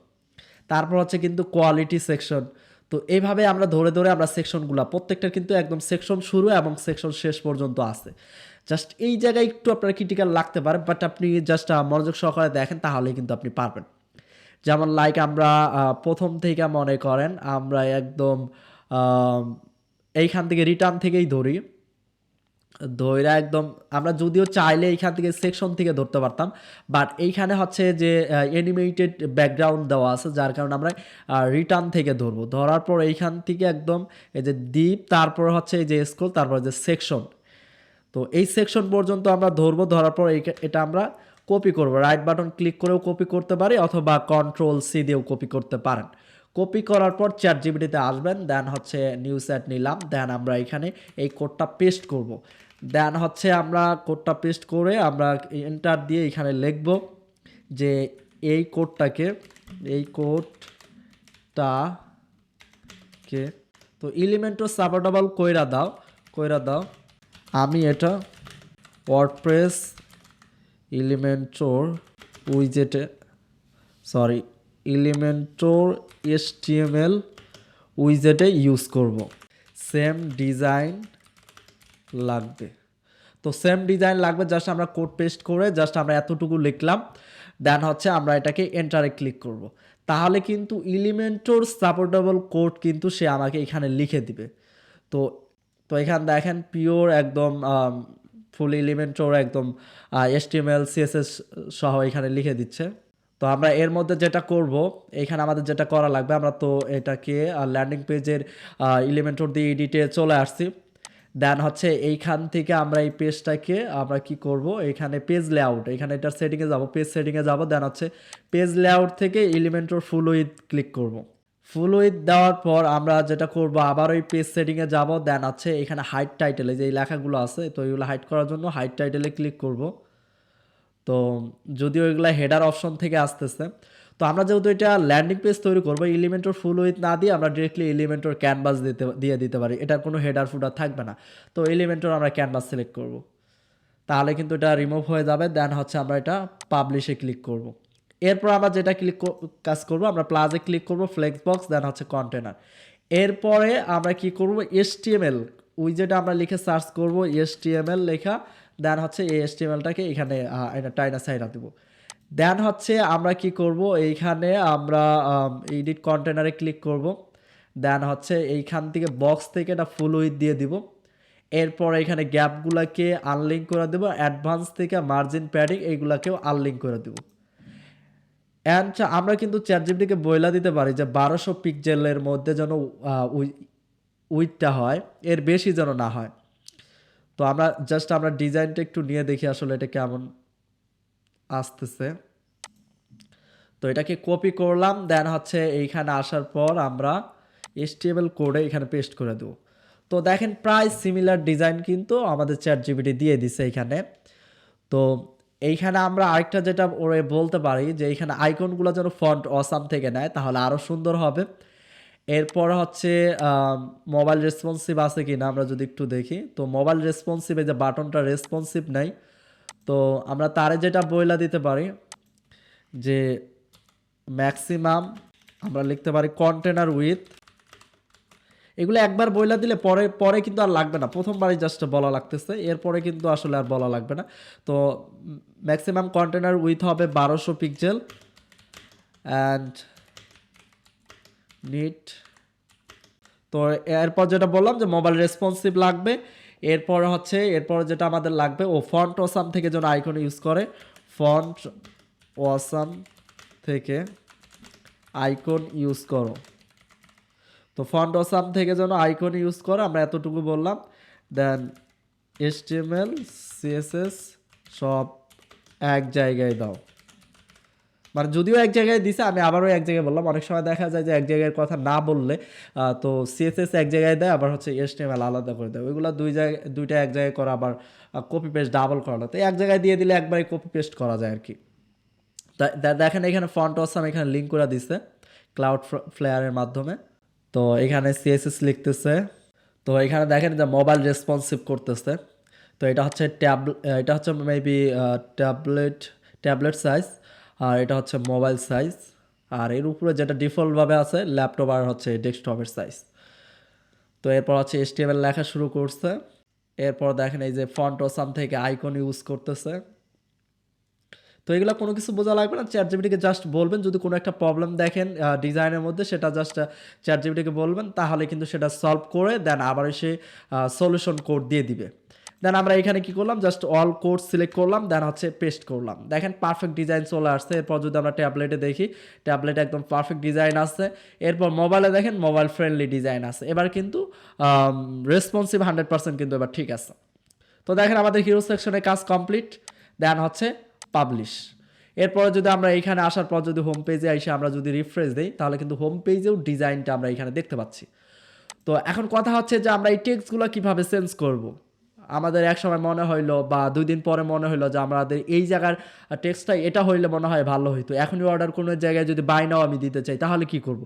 Speaker 1: তারপর হচ্ছে কিন্তু কোয়ালিটি সেকশন। তো এইভাবে আমরা ধরে ধরে আমরা সেকশনগুলো প্রত্যেকটার কিন্তু একদম সেকশন শুরু এবং সেকশন শেষ পর্যন্ত আছে। জাস্ট এই জায়গায় একটু আপনার ক্রিটিক্যাল লাগতে পারে, বাট আপনি জাস্ট মনোযোগ সহকারে দেখেন তাহলেই কিন্তু আপনি পারবেন। যেমন লাইক আমরা প্রথম থেকে মনে করেন আমরা একদম আম, এইখান থেকে রিটার্ন থেকেই ধরি, ধইরা একদম আমরা যদিও চাইলে এইখান থেকে সেকশন থেকে ধরতে পারতাম, বাট এইখানে হচ্ছে যে অ্যানিমেটেড ব্যাকগ্রাউন্ড দেওয়া আছে যার কারণে আমরা রিটার্ন থেকে ধরবো। ধরার পর এইখান থেকে একদম এই যে ডিপ, তারপর হচ্ছে এই যে স্ক্রল, তারপর যে সেকশন। তো এই সেকশন পর্যন্ত আমরা ধরবো, ধরার পর এটা আমরা কপি করব। রাইট বাটন ক্লিক করেও কপি করতে পারি অথবা কন্ট্রোল সি দিয়েও কপি করতে পারেন। কপি করার পর চ্যাট জিপিটিতে আসবেন, দেন হচ্ছে নিউ সেট নিলাম, দেন আমরা এখানে এই কোডটা পেস্ট করব। দেন হচ্ছে আমরা কোডটা পেস্ট করে আমরা এন্টার দিয়ে এখানে লিখব যে এই কোডটাকে, এই কোডটাকে তো এলিমেন্টও সাপোর্টেবল কইরা দাও। আমি এটা ওয়ার্ডপ্রেস এলিমেন্টর উইজেটে সরি এলিমেন্টর HTML উইজেটে ইউজ করব। সেম ডিজাইন লাগবে। তো সেম ডিজাইন লাগবে, জাস্ট আমরা কোড পেস্ট করে জাস্ট আমরা এতটুকু লিখলাম, দেন হচ্ছে আমরা এটাকে এন্টারে ক্লিক করব। তাহলে কিন্তু এলিমেন্টর সাপোর্টেবল কোড কিন্তু সে আমাকে এখানে লিখে দিবে। তো তো এখানে দেখেন পিওর একদম ফুল এলিমেন্টর একদম HTML CSS সহ এখানে লিখে দিচ্ছে। তো আমরা এর মধ্যে যেটা করব, এখানে আমাদের যেটা করা লাগবে, আমরা তো এটাকে ল্যান্ডিং পেজের এলিমেন্টর দিয়ে এডিটে চলে আসছি। দেন হচ্ছে এইখান থেকে আমরা এই পেজটাকে আমরা কি করব, এখানে পেজ লেআউট, এখানে এটার সেটিংয়ে যাব, পেজ সেটিংয়ে যাব, দেন হচ্ছে পেজ লেআউট থেকে এলিমেন্টর ফুল উইথ ক্লিক করব। ফুল উইথ দেওয়ার পর আমরা যেটা করব আবার ওই পেজ সেটিংয়ে যাব, দেন হচ্ছে এখানে হাইড টাইটেলে যে এই লেখাগুলো আছে তো এগুলো হাইড করার জন্য হাইড টাইটেলে ক্লিক করব। তো যদিও এগুলো হেডার অপশন থেকে আসতেছে, তো আমরা যেহেতু এটা ল্যান্ডিং পেজ তৈরি করবো এলিমেন্টর ফুল উইথ না দিয়ে আমরা ডিরেক্টলি এলিমেন্টর ক্যানভাস দিতে পারি, এটার কোনো হেডার ফুডার থাকবে না। তো এলিমেন্টর আমরা ক্যানভাস সিলেক্ট করব, তাহলে কিন্তু এটা রিমুভ হয়ে যাবে। দেন হচ্ছে আমরা এটা পাবলিশে ক্লিক করব। এরপর আমরা যেটা কাজ করব, আমরা প্লাজে ক্লিক করব, ফ্লেক্স বক্স, দেন হচ্ছে কন্টেনার। এরপরে আমরা কি করব, HTML উইজেটে আমরা লিখে সার্চ করব HTML লেখা, দেন হচ্ছে এই HTMLটাকে এখানে এটা টাইনা সাইডা দেবো। দেন হচ্ছে আমরা কি করব, এইখানে আমরা এডিট কন্টেনারে ক্লিক করব, দেন হচ্ছে এইখান থেকে বক্স থেকে এটা ফুল উইথ দিয়ে দিব। এরপর এখানে গ্যাপগুলোকে আনলিঙ্ক করে দেবো, অ্যাডভান্স থেকে মার্জিন প্যাডিং এইগুলাকেও আনলিঙ্ক করে দেবো। অ্যান্ড আমরা কিন্তু চ্যাটজিপিটিকে বইলা দিতে পারি যে 1200 পিক্সেলের মধ্যে যেন উইথটা হয়, এর বেশি যেন না হয়। তো আমরা ডিজাইনটা একটু নিয়ে দেখি আসলে এটা কেমন আসতেছে। তো এটাকে কপি করলাম, দেন হচ্ছে এইখানে আসার পর আমরা HTML কোডে এখানে পেস্ট করে দেবো। তো দেখেন প্রায় সিমিলার ডিজাইন কিন্তু আমাদের চ্যাটজিপিটি দিয়ে দিছে এখানে। তো এইখানে আমরা আরেকটা যেটা ওরে বলতে পারি যে এইখানে আইকনগুলো যেন ফন্ট অসাম থেকে নেয় তাহলে আরও সুন্দর হবে। এরপর হচ্ছে মোবাইল রেসপন্সিভ আছে কি না আমরা যদি একটু দেখি, তো মোবাইল রেসপন্সিভে যে বাটনটা রেসপন্সিভ নাই, তো আমরা তারে যেটা বইলা দিতে পারি যে ম্যাক্সিমাম আমরা লিখতে পারি কন্টেনার উইথ এগুলো একবার বইলা দিলে পরে পরে কিন্তু আর লাগবে না, প্রথমবারই জাস্ট বলা লাগতেছে, এরপরে কিন্তু আসলে আর বলা লাগবে না। তো ম্যাক্সিমাম কন্টেনার উইথ হবে 1200 পিক্সেল অ্যান্ড নিট। তো এরপর যেটা বললাম যে মোবাইল রেসপন্সিভ লাগবে, এরপর যেটা আমাদের লাগবে ও ফন্ট ওসাম থেকে যেন আইকন ইউজ করে, ফন্ট ওয়াসাম থেকে আইকন ইউজ করো। তো ফন্ট ওসাম থেকে যেন আইকন ইউজ করো, আমরা এতটুকু বললাম। দেন HTML CSS সব এক জায়গায় দাও, মানে যদিও এক জায়গায় দিছে, আমি আবারও এক জায়গায় বললাম, অনেক সময় দেখা যায় যে এক জায়গার কথা না বললে তো CSS এক জায়গায় দেয়, আবার হচ্ছে HTML আলাদা করে দেয়, ওইগুলো দুইটা এক জায়গায় করা, আবার কপি পেস্ট ডাবল করা, তো এক জায়গায় দিয়ে দিলে একবারই কপি পেস্ট করা যায় আর কি। দেখেন এখানে ফন্ট অসাম এখানে লিঙ্ক করে দিছে ক্লাউড ফ্লেয়ারের মাধ্যমে। তো এখানে CSS লিখতেছে, তো এখানে দেখেন যে মোবাইল রেসপন্সিভ করতেছে। তো এটা হচ্ছে মেবি ট্যাবলেট সাইজ, আর এটা হচ্ছে মোবাইল সাইজ, আর এর উপরে যেটা ডিফল্টভাবে আছে ল্যাপটপ আর হচ্ছে ডেস্কটপের সাইজ। তো এরপর হচ্ছে HTML লেখা শুরু করছে। এরপর দেখেন এই যে ফন্ট ওসাম থেকে আইকন ইউজ করতেছে। তো এগুলো কোনো কিছু বোঝা লাগবে না, চ্যাট জিপিটিকে জাস্ট বলবেন যদি কোনো একটা প্রবলেম দেখেন ডিজাইনের মধ্যে, সেটা জাস্ট চ্যাট জিপিটিকে বলবেন, তাহলে কিন্তু সেটা সলভ করে দেন আবার সে সলিউশন কোড দিয়ে দিবে। দেন আমরা এখানে কি করলাম, জাস্ট অল কোড সিলেক্ট করলাম, দেন হচ্ছে পেস্ট করলাম, দেখেন পারফেক্ট ডিজাইন চলে আসছে। এরপর যদি আমরা ট্যাবলেটে দেখি, ট্যাবলেটে একদম পারফেক্ট ডিজাইন আছে। এরপর মোবাইলে দেখেন মোবাইল ফ্রেন্ডলি ডিজাইন আছে। এবার কিন্তু রেসপন্সিভ 100% কিন্তু এবার ঠিক আছে। তো দেখেন আমাদের হিরো সেকশনে কাজ কমপ্লিট, দেন হচ্ছে পাবলিশ। এরপরে যদি আমরা এইখানে আসার পর যদি হোম পেজে এসে আমরা যদি রিফ্রেশ দিই, তাহলে কিন্তু হোম পেজেও ডিজাইনটা আমরা এখানে দেখতে পাচ্ছি। তো এখন কথা হচ্ছে যে আমরা এই টেক্সটগুলো কীভাবে চেঞ্জ করব। আমাদের এক সময় মনে হইলো বা 2 দিন পরে মনে হইলো যে আমাদের এই জায়গার টেক্সটটা এটা হইলে মনে হয় ভালো হইতো, এখনই অর্ডার কোনো জায়গায় যদি বাই নাও আমি দিতে চাই, তাহলে কি করব।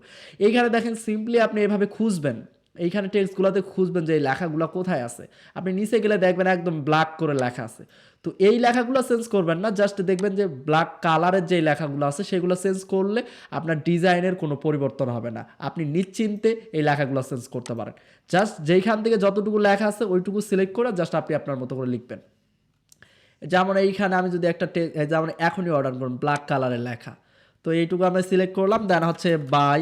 Speaker 1: এইখানে দেখেন সিম্পলি আপনি এভাবে খুঁজবেন, এইখানে টেক্সটগুলোতে খুঁজবেন যে এই লেখাগুলো কোথায় আছে। আপনি নিচে গেলে দেখবেন একদম ব্ল্যাক করে লেখা আছে। তো এই লেখাগুলো চেঞ্জ করবেন না, জাস্ট দেখবেন যে ব্ল্যাক কালারের যে লেখাগুলো আছে সেগুলো চেঞ্জ করলে আপনার ডিজাইনের কোনো পরিবর্তন হবে না, আপনি নিশ্চিন্তে এই লেখাগুলো চেঞ্জ করতে পারেন। জাস্ট যেইখান থেকে যতটুকু লেখা আছে ওইটুকু সিলেক্ট করে জাস্ট আপনি আপনার মতো করে লিখবেন। যেমন এইখানে আমি যদি একটা যেমন এখনই অর্ডার করুন ব্ল্যাক কালারের লেখা, তো এইটুকু আমরা সিলেক্ট করলাম, দেন হচ্ছে বাই,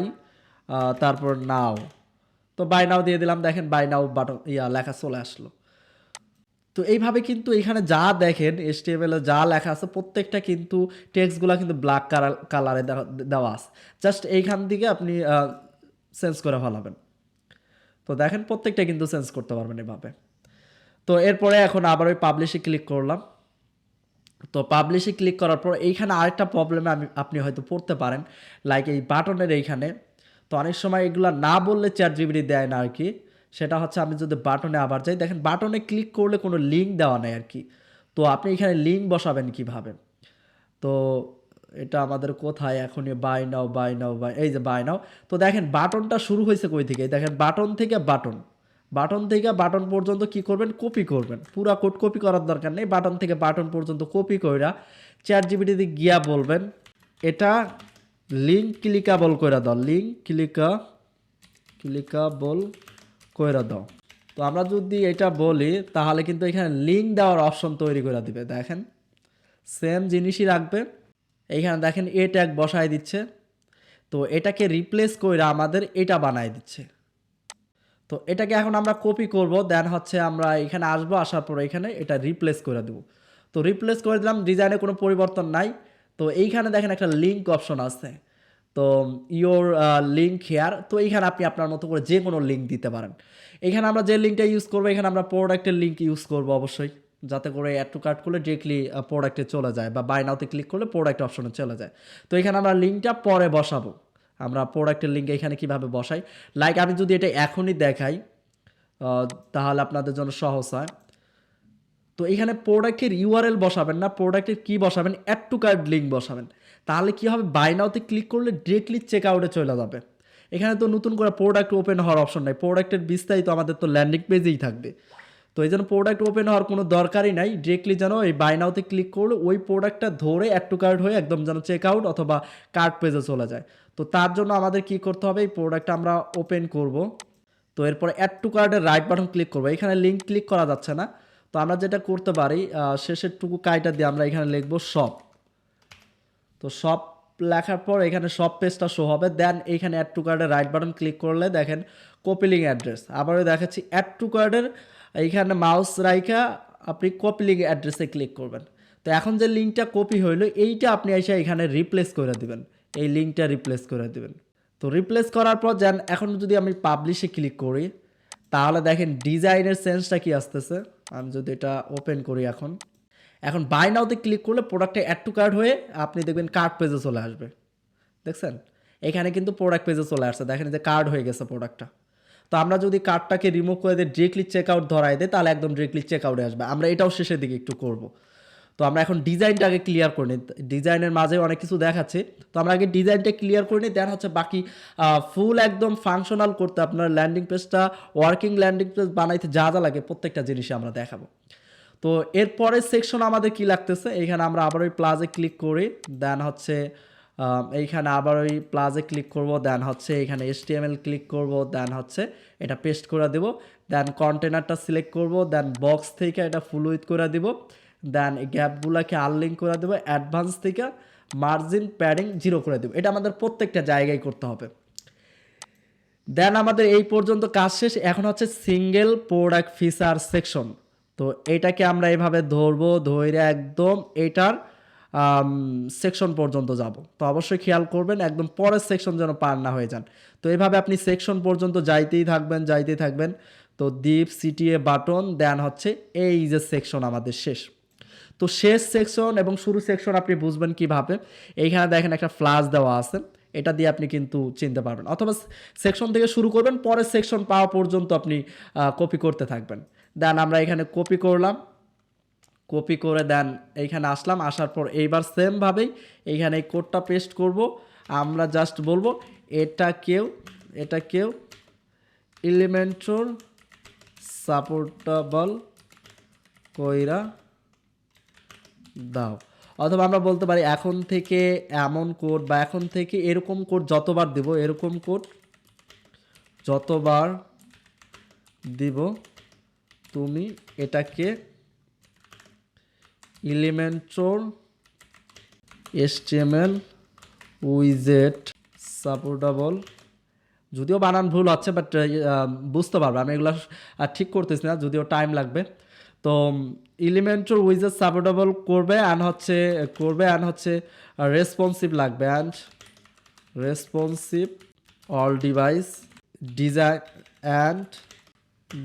Speaker 1: তারপর নাও, তো বাই নাও দিয়ে দিলাম, দেখেন বাই নাও বাটন লেখা চলে আসলো। তো এইভাবে কিন্তু এখানে যা দেখেন HTML এ যা লেখা আছে প্রত্যেকটা কিন্তু টেক্সটগুলো কিন্তু ব্ল্যাক কালারে দেওয়া আছে, জাস্ট এইখান থেকে আপনি চেঞ্জ করে ফেলাবেন। তো দেখেন প্রত্যেকটা কিন্তু চেঞ্জ করতে পারবেন এভাবে। তো এরপরে এখন আবার ওই পাবলিশে ক্লিক করলাম। তো পাবলিশে ক্লিক করার পর এইখানে আরেকটা প্রবলেমে আপনি হয়তো পড়তে পারেন, লাইক এই বাটনের এইখানে। তো অনেক সময় এগুলো না বললে চ্যাট জিপিটি দেয় না আর কি। সেটা হচ্ছে আমি যদি বাটনে আবার যাই, দেখেন বাটনে ক্লিক করলে কোনো লিঙ্ক দেওয়া নেই আর কি। তো আপনি এখানে লিঙ্ক বসাবেন কিভাবে। তো এটা আমাদের কোথায় এখনই buy now buy now buy, এই যে বাই নাও। তো দেখেন বাটনটা শুরু হয়েছে কই থেকে, দেখেন বাটন থেকে বাটন পর্যন্ত কি করবেন, কপি করবেন। পুরা কোড কপি করার দরকার নেই, বাটন থেকে বাটন পর্যন্ত কপি কইরা চ্যাট জিপিটিতে গিয়া বলবেন এটা লিঙ্ক ক্লিকাবল কইরা দাও, লিঙ্ক ক্লিকাবল কইরা দাও। তো আমরা যদি এটা বলি তাহলে কিন্তু এখানে লিঙ্ক দেওয়ার অপশন তৈরি করে দিবে। দেখেন সেম জিনিসই রাখবে, এইখানে দেখেন এ ট্যাগ বসায় দিচ্ছে। তো এটাকে রিপ্লেস কইরা আমাদের এটা বানায় দিচ্ছে। তো এটাকে এখন আমরা কপি করব, দেন হচ্ছে আমরা এখানে আসবো, আসার পর এখানে এটা রিপ্লেস করে দেবো। তো রিপ্লেস করে দিলাম, ডিজাইনে কোনো পরিবর্তন নাই। তো এইখানে দেখেন একটা লিঙ্ক অপশন আছে, তো ইওর লিঙ্ক হেয়ার। তো এইখানে আপনি আপনার মতো করে যে কোনো লিঙ্ক দিতে পারেন। এখানে আমরা যে লিঙ্কটা ইউজ করবো, এখানে আমরা প্রোডাক্টের লিঙ্ক ইউজ করবো অবশ্যই, যাতে করে অ্যাড টু কার্ট করলে ডিরেক্টলি প্রোডাক্টে চলে যায়, বা বাই নাওতে ক্লিক করলে প্রোডাক্ট অপশনে চলে যায়। তো এখানে আমরা লিঙ্কটা পরে বসাবো। আমরা প্রোডাক্টের লিঙ্ক এখানে কিভাবে বসাই, লাইক আমি যদি এটা এখনই দেখাই তাহলে আপনাদের জন্য সহজ হয়। তো এখানে প্রোডাক্টের ইউআরএল বসাবেন না, প্রোডাক্টের কি বসাবেন, অ্যাড টু কার্ট লিঙ্ক বসাবেন। তাহলে কি হবে, বাই নাওতে ক্লিক করলে ডিরেক্টলি চেক আউটে চলে যাবে। এখানে তো নতুন করে প্রোডাক্ট ওপেন হওয়ার অপশন নাই, প্রোডাক্টের বিস্তারিত আমাদের তো ল্যান্ডিং পেজেই থাকবে। তো এই জন্য প্রোডাক্ট ওপেন হওয়ার কোনো দরকারই নাই, ডিরেক্টলি যেন এই বাই নাওতে ক্লিক করলে ওই প্রোডাক্টটা ধরে অ্যাড টু কার্ট হয়ে একদম যেন চেক আউট অথবা কার্ট পেজে চলে যায়। তো তার জন্য আমাদের কি করতে হবে, এই প্রোডাক্টটা আমরা ওপেন করব। তো এরপরে অ্যাড টু কার্টের রাইট বাটন ক্লিক করবো, এখানে লিঙ্ক ক্লিক করা যাচ্ছে না। তো আমরা যেটা করতে পারি শেষের টুকু কাইটা দিয়ে আমরা এখানে লিখবো শপ। তো শপ লেখার পর এখানে শপ পেজটা শো হবে। দেন এইখানে অ্যাড টু কার্ডের রাইট বাটন ক্লিক করলে দেখেন কপি লিঙ্ক অ্যাড্রেস। আবারও দেখাচ্ছি, অ্যাড টু কার্ডের এইখানে মাউস রাইখা আপনি কপি লিঙ্ক অ্যাড্রেসে ক্লিক করবেন। তো এখন যে লিঙ্কটা কপি হইলো এইটা আপনি এসে এখানে রিপ্লেস করে দিবেন, এই লিঙ্কটা রিপ্লেস করে দিবেন। তো রিপ্লেস করার পর যান এখন যদি আমি পাবলিশে ক্লিক করি তাহলে দেখেন ডিজাইনের সেন্সটা কি আসতেছে। আমি যদি এটা ওপেন করি এখন বাই নাওতে ক্লিক করলে প্রোডাক্টে অ্যাড টু কার্ট হয়ে আপনি দেখবেন কার্ট পেজে চলে আসবে। দেখছেন এখানে কিন্তু প্রোডাক্ট পেজে চলে আসছে, দেখেন যে কার্ড হয়ে গেছে প্রোডাক্টটা। তো আমরা যদি কার্ডটাকে রিমুভ করে দিই ডিরেক্টলি চেক আউট ধরাই দিই তাহলে একদম ডিরেক্টলি চেক আউটে আসবে। আমরা এটাও শেষের দিকে একটু করব। তো আমরা এখন ডিজাইনটাকে ক্লিয়ার করে নিই, ডিজাইনের মাঝে অনেক কিছু দেখাচ্ছে। তো আমরা আগে ডিজাইনটা ক্লিয়ার করে নিই, দেন হচ্ছে বাকি ফুল একদম ফাংশনাল করতে আপনার ল্যান্ডিং পেজটা ওয়ার্কিং ল্যান্ডিং পেজ বানাইতে যা যা লাগে প্রত্যেকটা জিনিসই আমরা দেখাবো। তো এরপরের সেকশন আমাদের কি লাগতেছে, এইখানে আমরা আবার ওই প্লাজে ক্লিক করি, দেন হচ্ছে এইখানে আবার ওই প্লাজে ক্লিক করব, দেন হচ্ছে এইখানে HTML ক্লিক করব, দেন হচ্ছে এটা পেস্ট করে দেব, দেন কন্টেনারটা সিলেক্ট করব, দেন বক্স থেকে এটা ফুল উইথ করে দিব, দেন এই গ্যাপগুলোকে আনলিঙ্ক করে দেবো, অ্যাডভান্স থেকে মার্জিন প্যাডিং 0 করে দেবো। এটা আমাদের প্রত্যেকটা জায়গায় করতে হবে। দেন আমাদের এই পর্যন্ত কাজ শেষ। এখন হচ্ছে সিঙ্গেল প্রোডাক্ট ফিচার সেকশন। তো এটাকে আমরা এইভাবে ধরবো, ধরে একদম এটার সেকশন পর্যন্ত যাব। তো অবশ্যই খেয়াল করবেন একদম পরের সেকশন যেন পার না হয়ে যান। তো এইভাবে আপনি সেকশন পর্যন্ত যাইতেই থাকবেন। তো ডিপ CTA বাটন, দেন হচ্ছে এই যে সেকশন আমাদের শেষ। তো শেষ সেকশন এবং শুরু সেকশন আপনি বুঝবেন কিভাবে, এইখানে দেখেন একটা ফ্ল্যাশ দেওয়া আছে, এটা দিয়ে আপনি কিন্তু চিনতে পারবেন। অথবা সেকশন থেকে শুরু করবেন, পরের সেকশন পাওয়া পর্যন্ত আপনি কপি করতে থাকবেন। দেন আমরা এখানে কপি করলাম, কপি করে দেন এইখানে আসলাম, আসার পর এইবার সেমভাবেই এইখানে এই কোডটা পেস্ট করব। আমরা জাস্ট বলবো এটাকেও এলিমেন্টর সাপোর্টেবল কইরা দাও। অথবা আমরা বলতে পারি এখন থেকে এমন কোড বা এখন থেকে এরকম কোড যতবার দিব, এরকম কোড যতবার দিব তুমি এটাকে এলিমেন্টর HTML উইজেট সাপোর্টেবল, যদিও বানান ভুল হচ্ছে বাট বুঝতে পারবে, আমি এগুলো ঠিক করতেছি না, যদিও টাইম লাগবে। তো এলিমেন্টর উইজেট সাপোর্টেবল করবে অ্যান্ড হচ্ছে রেসপন্সিভ লাগবে, and responsive all device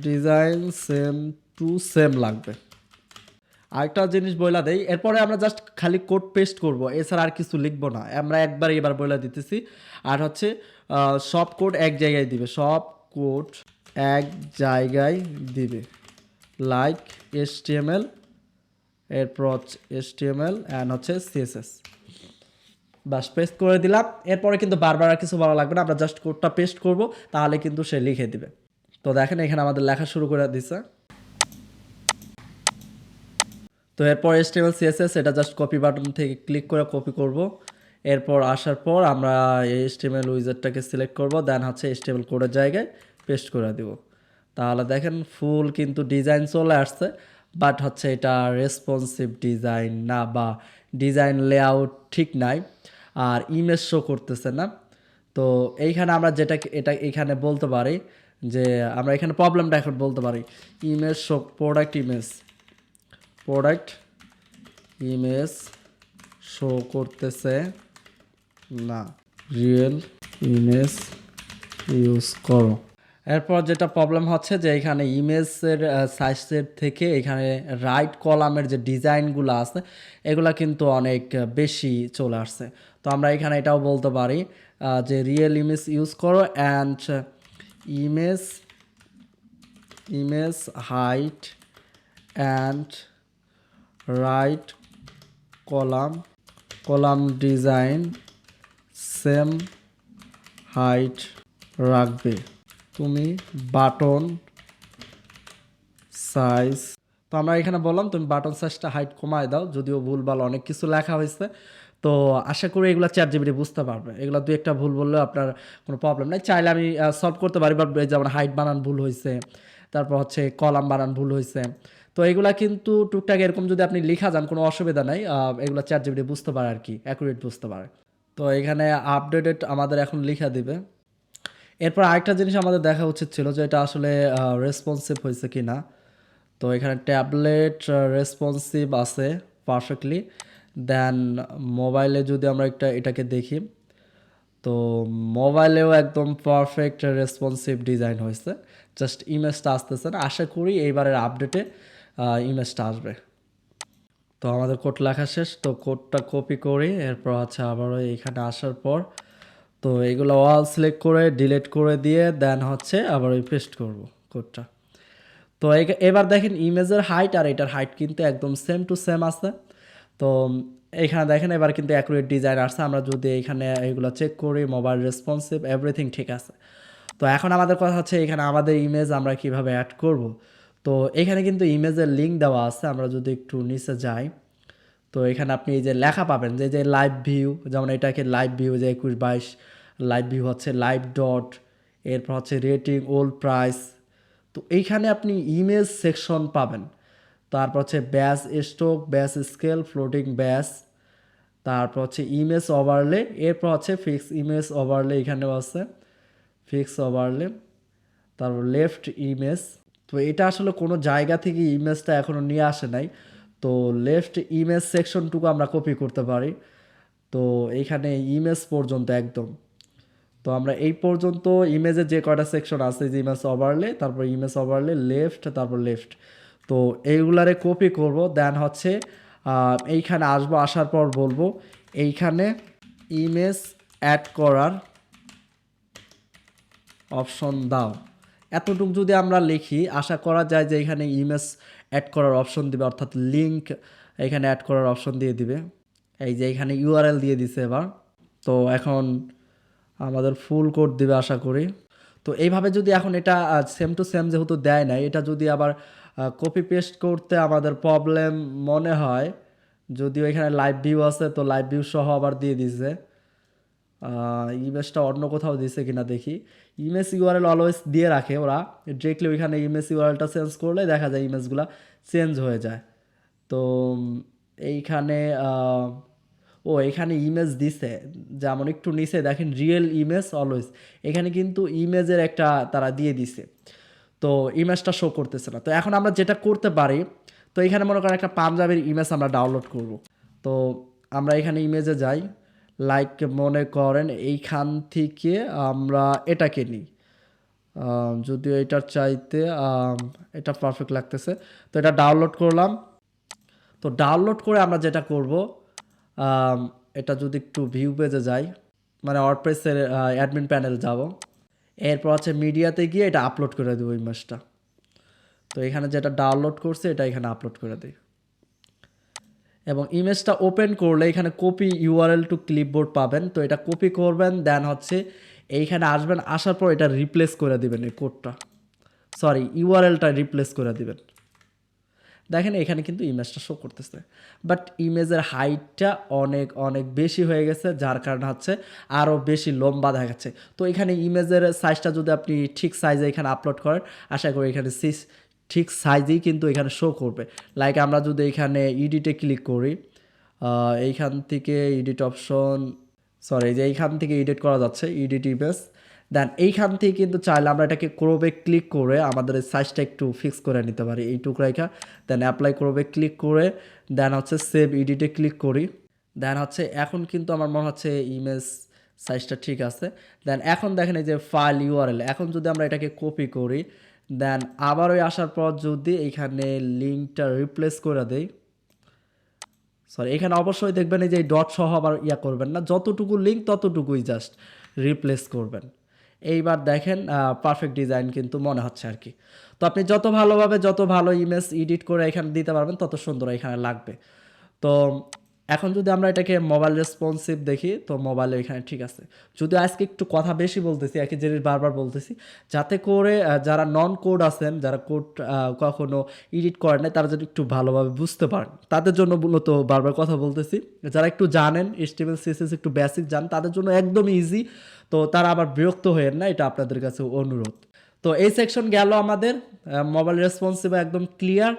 Speaker 1: design same to same লাগবে। আরেকটা জিনিস বইলা দেই, এরপরে আমরা জাস্ট খালি কোড পেস্ট করব, এছাড়া আর কিছু লিখবো না। আমরা এবার বইলা দিতেছি। আর হচ্ছে সব কোড এক জায়গায় দিবে, লাইক HTML, এরপর HTML অ্যান্ড হচ্ছে CSS। বাস পেস্ট করে দিলাম। এরপরে কিন্তু বারবার আর কিছু বলা লাগবে না, আমরা জাস্ট কোডটা পেস্ট করব, তাহলে কিন্তু সে লিখে দিবে। তো দেখেন এখানে আমাদের লেখা শুরু করে দিছে। তো এরপর HTML CSS এটা জাস্ট কপি বাটন থেকে ক্লিক করে কপি করব। এরপর আসার পর আমরা HTML উইজারটাকে সিলেক্ট করব, দেন হচ্ছে HTML কোডের জায়গায় পেস্ট করে দিব। তাহলে দেখেন ফুল কিন্তু ডিজাইন চলে আসছে, বাট হচ্ছে এটা রেসপন্সিভ ডিজাইন না, বা ডিজাইন লেআউট ঠিক নাই, আর ইমেজ শো করতেছে না। তো এইখানে আমরা এটা এখানে বলতে পারি যে আমরা এখানে প্রবলেমটা এখন বলতে পারি image show, product image show করতেছে না, রিয়েল ইমেজ ইউজ করো। এরপর যেটা প্রবলেম হচ্ছে যে এখানে ইমেজের সাইজের থেকে এখানে রাইট কলামের যে ডিজাইনগুলো আছে এগুলা কিন্তু অনেক বেশি চলে আসছে। তো আমরা এখানে এটাও বলতে পারি যে রিয়েল ইমেজ ইউজ করো, and image height and right column design same height রাখবে তুমি বাটন সাইজ। তো আমরা এখানে বললাম তুমি বাটন সাইজটা হাইট কমায় দাও, যদিও ভুলভাল অনেক কিছু লেখা হয়েছে। তো আশা করি এগুলো চ্যাটজিপিটি বুঝতে পারবে। এগুলো ২-১ টা ভুল বললেও আপনার কোনো প্রবলেম নাই। চাইলে আমি সলভ করতে পারি, বাট যেমন হাইট বানান ভুল হইছে, তারপর হচ্ছে কলাম বানান ভুল হইছে। তো এগুলা কিন্তু টুকটাক এরকম যদি আপনি লিখা যান কোনো অসুবিধা নাই। এগুলা চ্যাটজিপিটি বুঝতে পারে আরকি, অ্যাকুরেট বুঝতে পারে। তো এখানে আপডেটেড আমাদের এখন লিখা দিবে। এরপর আরেকটা জিনিস আমাদের দেখা উচিত ছিল যে এটা আসলে রেসপন্সিভ হইছে কিনা। তো এখানে ট্যাবলেট রেসপন্সিভ আছে পারফেক্টলি। দেন মোবাইলে যদি আমরা এটাকে দেখি, তো মোবাইলেও একদম পারফেক্ট রেসপন্সিভ ডিজাইন হয়েছে। জাস্ট ইমেজটা আসতেছে না। আশা করি এইবারের আপডেটে ইমেজটা আসবে। তো আমাদের কোড লেখা শেষ। তো কোডটা কপি করি, এরপর হচ্ছে আবারও এইখানে আসার পর তো এগুলো অল সিলেক্ট করে ডিলিট করে দিয়ে দেন হচ্ছে আবার ওই পেস্ট করব কোডটা। তো এবার দেখেন ইমেজের হাইট আর এটার হাইট কিন্তু একদম সেম টু সেম আছে। তো এইখানে দেখেন এবার কিন্তু অ্যাকুরেট ডিজাইন আসছে। আমরা যদি এইখানে এগুলো চেক করি, মোবাইল রেসপন্সিভ এভরিথিং ঠিক আছে। তো এখন আমাদের কথা হচ্ছে এখানে আমাদের ইমেজ আমরা কিভাবে অ্যাড করব। তো এখানে কিন্তু ইমেজের লিঙ্ক দেওয়া আছে। আমরা যদি একটু নিচে যাই, তো এখানে আপনি এই যে লেখা পাবেন যে লাইভ ভিউ, যেমন এটাকে লাইভ ভিউ যে 21-22 লাইভ ভিউ হচ্ছে লাইভ ডট, এরপর হচ্ছে রেটিং ওল্ড প্রাইস। তো এইখানে আপনি ইমেজ সেকশন পাবেন। তারপর হচ্ছে ব্যাস স্ট্রোক, ব্যাস স্কেল, ফ্লোটিং ব্যাস, তারপর হচ্ছে ইমেজ ওভারলে, এরপর হচ্ছে ফিক্স ইমেজ ওভারলে এখানেও আছে ফিক্স ওভারলে, তারপর লেফট ইমেজ। তো এটা আসলে কোনো জায়গা থেকে ইমেজটা এখনও নিয়ে আসে নাই। তো লেফট ইমেজ সেকশনটুকু আমরা কপি করতে পারি। তো এইখানে ইমেজ পর্যন্ত একদম, তো আমরা এই পর্যন্ত ইমেজের যে কয়টা সেকশন আছে যে ইমেজ ওভারলে, তারপর ইমেজ ওভারলে লেফট, তারপর লেফট, তো এইগুলারে কপি করব। দেন হচ্ছে এইখানে আসবো, আসার পর বলবো এইখানে ইমেজ অ্যাড করার অপশন দাও। এতটুকু যদি আমরা লিখি, আশা করা যায় যে এখানে ইমেজ অ্যাড করার অপশন দিবে, অর্থাৎ লিঙ্ক এখানে অ্যাড করার অপশন দিয়ে দিবে। এই যে এখানে ইউআরএল দিয়ে দিছে এবার। তো এখন আমাদের ফুল কোড দিবে আশা করি। তো এইভাবে যদি এখন এটা সেম টু সেম যেহেতু দেয় নাই, এটা যদি আবার কপি পেস্ট করতে আমাদের প্রবলেম মনে হয়, যদিও এখানে লাইভ ভিউ আছে, তো লাইভ ভিউ সহ আবার দিয়ে দিছে। ইমেজটা অন্য কোথাও দিছে কিনা দেখি। ইমেজ ইউআরএল অলওয়েজ দিয়ে রাখে ওরা, ডিরেক্টলি ওইখানে ইমেজ ইউআরএলটা চেঞ্জ করলে দেখা যায় ইমেজগুলো চেঞ্জ হয়ে যায়। তো এইখানে এখানে ইমেজ দিছে, যেমন একটু নিচে দেখেন রিয়েল ইমেজ অলওয়েজ, এখানে কিন্তু ইমেজের একটা তারা দিয়ে দিছে। তো ইমেজটা শো করতেছে না। তো এখন আমরা যেটা করতে পারি, তো এখানে মনে করেন একটা পাঞ্জাবের ইমেজ আমরা ডাউনলোড করব। তো আমরা এখানে ইমেজে যাই, লাইক মনে করেন এইখান থেকে আমরা এটাকে নিই। যদিও এটার চাইতে এটা পারফেক্ট লাগতেছে। তো এটা ডাউনলোড করলাম। তো ডাউনলোড করে আমরা যেটা করব, এটা যদি একটু ভিউ পেজে যাই, মানে ওয়ার্ডপ্রেসের অ্যাডমিন প্যানেল যাব, এরপর হচ্ছে মিডিয়াতে গিয়ে এটা আপলোড করে দেবো ইমেজটা। তো এখানে যেটা ডাউনলোড করছে এটা এখানে আপলোড করে দিই, এবং ইমেজটা ওপেন করলে এখানে কপি ইউআরএল টু ক্লিপবোর্ড পাবেন। তো এটা কপি করবেন, দেন হচ্ছে এইখানে আসবেন, আসার পর এটা রিপ্লেস করে দিবেন, এই কোডটা সরি ইউআরএলটা রিপ্লেস করে দিবেন। দেখেন এখানে কিন্তু ইমেজটা শো করতেছে, বাট ইমেজের হাইটটা অনেক অনেক বেশি হয়ে গেছে, যার কারণে হচ্ছে আরও বেশি লম্বা দেখাচ্ছে। তো এখানে ইমেজের সাইজটা যদি আপনি ঠিক সাইজে এখানে আপলোড করেন, আশা করি এখানে ঠিক সাইজেই কিন্তু এখানে শো করবে। লাইক আমরা যদি এখানে এডিটে ক্লিক করি, এইখান থেকে এডিট অপশন, সরি যে এইখান থেকে এডিট করা যাচ্ছে, এডিট ইমেজ, দেন এইখান থেকে কিন্তু চাইলে আমরা এটাকে ক্রোবে ক্লিক করে আমাদের সাইজটা একটু ফিক্স করে নিতে পারি, এইটুকু রেখা, দেন অ্যাপ্লাই ক্রোবে ক্লিক করে দেন হচ্ছে সেভ এডিটে ক্লিক করি। দেন হচ্ছে এখন কিন্তু আমার মনে হচ্ছে ইমেজ সাইজটা ঠিক আছে। দেন এখন দেখেন এই যে ফাইল ইউআরএল, এখন যদি আমরা এটাকে কপি করি, দেন আবার ওই আসার পর যদি এইখানে লিঙ্কটা রিপ্লেস করে দেই, সরি এখানে অবশ্যই দেখবেন এই যে ডট সহ আবার করবেন না, যতটুকু লিঙ্ক ততটুকুই জাস্ট রিপ্লেস করবেন। এইবার দেখেন পারফেক্ট ডিজাইন কিন্তু মনে হচ্ছে আর কি। তো আপনি যত ভালোভাবে যত ভালো ইমেজ এডিট করে এখানে দিতে পারবেন তত সুন্দর এখানে লাগবে। তো এখন যদি আমরা এটাকে মোবাইল রেসপন্সিভ দেখি তো মোবাইলে এখানে ঠিক আছে। যদিও আজকে একটু কথা বেশি বলতেছি, একই জিনিস বারবার বলতেছি, যাতে করে যারা নন কোড আছেন, যারা কোড কখনো এডিট করেন নাই, তারা যদি একটু ভালোভাবে বুঝতে পারেন, তাদের জন্য মূলত বারবার কথা বলতেছি। যারা একটু জানেন HTML CSS একটু বেসিক জানেন, তাদের জন্য একদম ইজি। তো তারা আবার বিরক্ত হয়েন না, এটা আপনাদের কাছে অনুরোধ। তো এই সেকশন গেল আমাদের মোবাইল রেসপন্সিভ একদম ক্লিয়ার।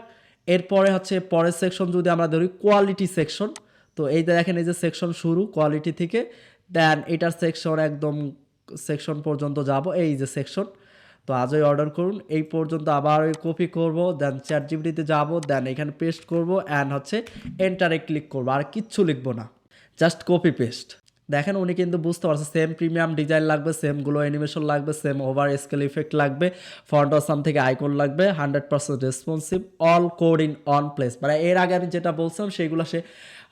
Speaker 1: এরপরে হচ্ছে পরের সেকশন যদি আমরা ধরি কোয়ালিটি সেকশন। তো এই যে দেখেন, এই যে সেকশন শুরু কোয়ালিটি থেকে, দেন এটার সেকশন একদম সেকশন পর্যন্ত যাব, এই যে সেকশন। তো আজই অর্ডার করুন, এই পর্যন্ত আবার ওই কপি করব, দেন চ্যাট জিপিটিতে যাব, দেন এখানে পেস্ট করব অ্যান্ড হচ্ছে এন্টারে ক্লিক করব, আর কিচ্ছু লিখবো না, জাস্ট কপি পেস্ট। দেখেন উনি কিন্তু বুঝতে পারছে সেম প্রিমিয়াম ডিজাইন লাগবে, সেমগুলো অ্যানিমেশন লাগবে, সেম ওভার স্কেল ইফেক্ট লাগবে, ফন্ট অসাম থেকে আইকন লাগবে, 100% responsive, all code in on place. মানে এর আগে আমি যেটা বলছিলাম সেগুলো সে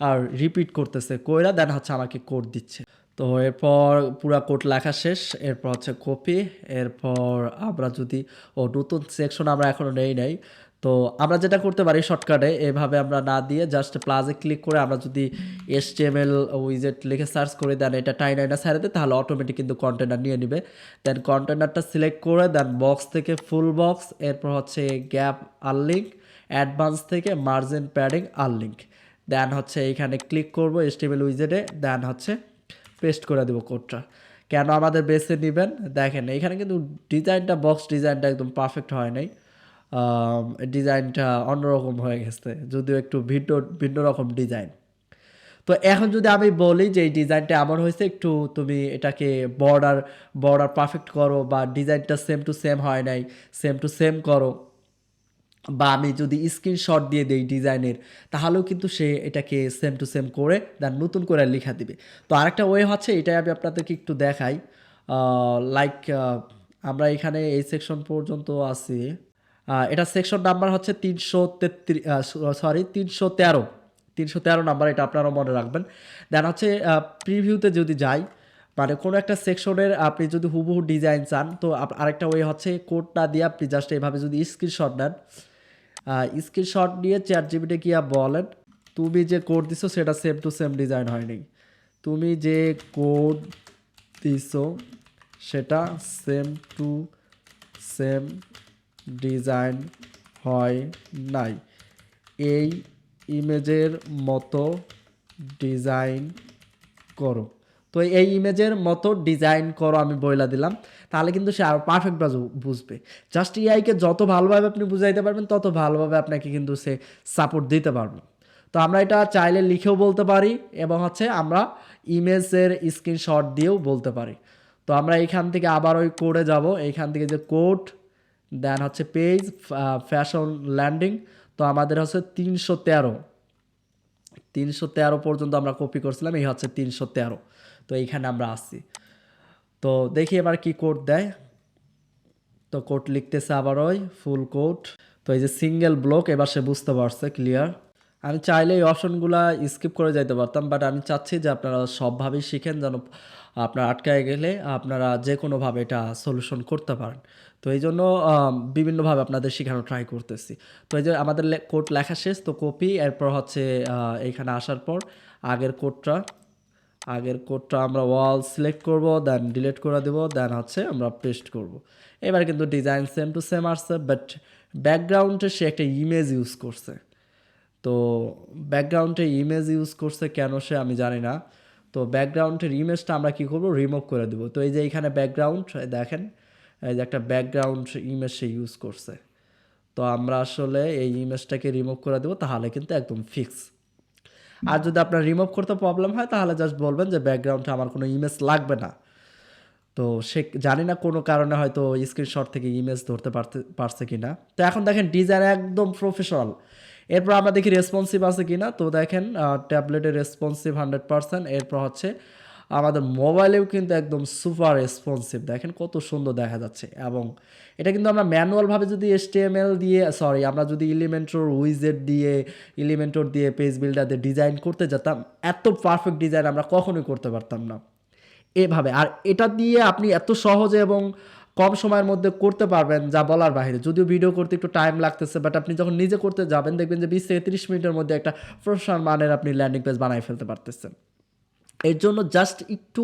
Speaker 1: আর রিপিট করতেছে, কইরা দেন হচ্ছে আমাকে কোড দিচ্ছে। তো এরপর পুরা কোড লেখা শেষ, এরপর হচ্ছে কপি। এরপর আমরা যদি নতুন সেকশন আমরা এখনও নেই নাই, তো আমরা যেটা করতে পারি শর্টকাটে, এভাবে আমরা না দিয়ে জাস্ট প্লাসে ক্লিক করে আমরা যদি HTML উইজেট লিখে সার্চ করে দেন এটা টাইনাইনা ছাড়ে দেয়, তাহলে অটোমেটিক কিন্তু কন্টেনার নিয়ে নিবে। দেন কন্টেনারটা সিলেক্ট করে দেন বক্স থেকে ফুল বক্স, এরপর হচ্ছে গ্যাপ আনলিঙ্ক, অ্যাডভান্স থেকে মার্জিন প্যাডিং আনলিঙ্ক, দেন হচ্ছে এইখানে ক্লিক করব HTML উইজেটে, দেন হচ্ছে পেস্ট করে দেবো কোডটা। কেন আমাদের বেসে নেবেন, দেখেন এখানে কিন্তু ডিজাইনটা, বক্স ডিজাইনটা একদম পারফেক্ট হয় নাই, ডিজাইনটা অন্যরকম হয়ে গেছে, যদিও একটু ভিন্ন ভিন্ন রকম ডিজাইন। তো এখন যদি আমি বলি যে এই ডিজাইনটা এমন হয়েছে, একটু তুমি এটাকে বর্ডার বর্ডার পারফেক্ট করো, বা ডিজাইনটা সেম টু সেম হয় নাই, সেম টু সেম করো, বা আমি যদি স্ক্রিনশট দিয়ে দেই ডিজাইনের, তাহলেও কিন্তু সে এটাকে সেম টু সেম করে দেন নতুন করে লেখা দিবে। তো আরেকটা ওয়ে হচ্ছে, এটাই আমি আপনাদেরকে একটু দেখাই। লাইক আমরা এখানে এই সেকশন পর্যন্ত আছি, এটা সেকশন নাম্বার হচ্ছে 333, সরি 313, 313 নাম্বার, এটা আপনারা মনে রাখবেন। দেন হচ্ছে প্রিভিউতে যদি যাই, মানে কোনো একটা সেকশনের আপনি যদি হুবহু ডিজাইন চান, তো আরেকটা ওয়ে হচ্ছে কোড না দিয়ে আপনি জাস্ট এইভাবে যদি স্ক্রিনশট নেন, স্ক্রিনশট নিয়ে চ্যাট জিপিটি গিয়া বলেন তুমি যে কোড দিছো সেটা সেম টু সেম ডিজাইন হয়নি, তুমি যে কোড দিছো সেটা সেম টু সেম ডিজাইন হয় নাই, এই ইমেজের মতো ডিজাইন করো। তো এই ইমেজের মতো ডিজাইন করো আমি বইলা দিলাম, তাহলে কিন্তু সে আরও পারফেক্টভাবে বুঝবে। জাস্ট এআইকে যত ভালোভাবে আপনি বুঝাইতে পারবেন, তত ভালোভাবে আপনাকে কিন্তু সে সাপোর্ট দিতে পারবে। তো আমরা এটা চাইলে লিখেও বলতে পারি, এবং হচ্ছে আমরা ইমেজের স্ক্রিনশট দিয়েও বলতে পারি। তো আমরা এইখান থেকে আবার ওই কোডে যাব, এইখান থেকে যে কোড, দেন হচ্ছে পেজ ফ্যাশন ল্যান্ডিং। তো আমাদের হচ্ছে 313 পর্যন্ত আমরা কপি করছিলাম, এই হচ্ছে 313। তো এইখানে আমরা আসছি। তো দেখি এবার কি কোড দেয়। তো কোড লিখতেছে আবার ওই ফুল কোড। তো এই যে সিঙ্গেল ব্লক, এবার সে বুঝতে পারছে ক্লিয়ার। আমি চাইলে এই অপশনগুলা স্কিপ করে যাইতে পারতাম, বাট আমি চাচ্ছি যে আপনারা সবভাবেই শিখেন, যেন আপনার আটকায় গেলে আপনারা যে কোনোভাবে এটা সলিউশন করতে পারেন। তো এই জন্য বিভিন্নভাবে আপনাদের শেখানো ট্রাই করতেছি। তো এই যে আমাদের কোড লেখা শেষ, তো কপি, এরপর হচ্ছে এইখানে আসার পর আগের কোডটা আমরা ওয়াল সিলেক্ট করব, দেন ডিলিট করে দেব, দেন হচ্ছে আমরা পেস্ট করব। এবার কিন্তু ডিজাইন সেম টু সেম আসছে, বাট ব্যাকগ্রাউন্ডে সে একটা ইমেজ ইউজ করছে। তো ব্যাকগ্রাউন্ডে ইমেজ ইউজ করছে কেন সে, আমি জানি না। তো ব্যাকগ্রাউন্ডের ইমেজটা আমরা কি করব, রিমুভ করে দেব। তো এই যে এইখানে ব্যাকগ্রাউন্ড দেখেন, এই যে একটা ব্যাকগ্রাউন্ড ইমেজ সে ইউজ করছে। তো আমরা আসলে এই ইমেজটাকে রিমুভ করে দেবো, তাহলে কিন্তু একদম ফিক্স। আর যদি আপনার রিমুভ করতে প্রবলেম হয়, তাহলে জাস্ট বলবেন যে ব্যাকগ্রাউন্ডে আমার কোনো ইমেজ লাগবে না। তো সে জানি না কোনো কারণে হয়তো স্ক্রিনশট থেকে ইমেজ ধরতে পারছে কিনা। তো এখন দেখেন ডিজাইন একদম প্রফেশনাল। এরপর আমরা দেখি রেসপন্সিভ আছে কিনা। তো দেখেন ট্যাবলেটে রেসপন্সিভ 100%। এরপর হচ্ছে আমাদের মোবাইলেও কিন্তু একদম সুপার রেসপন্সিভ, দেখেন কত সুন্দর দেখা যাচ্ছে। এবং এটা কিন্তু আমরা ম্যানুয়ালভাবে যদি HTML দিয়ে, সরি, আমরা যদি এলিমেন্টর উইজেট দিয়ে, এলিমেন্টর দিয়ে পেজ বিল্ডার দিয়ে ডিজাইন করতে যেতাম, এত পারফেক্ট ডিজাইন আমরা কখনোই করতে পারতাম না এভাবে। আর এটা দিয়ে আপনি এত সহজে এবং কম সময়ের মধ্যে করতে পারবেন যা বলার বাইরে। যদিও ভিডিও করতে একটু টাইম লাগতেছে, বাট আপনি যখন নিজে করতে যাবেন দেখবেন যে 20 থেকে 30 মিনিটের মধ্যে একটা প্রফেশনাল মানের আপনি ল্যান্ডিং পেজ বানাই ফেলতে পারতেছেন। এর জন্য জাস্ট একটু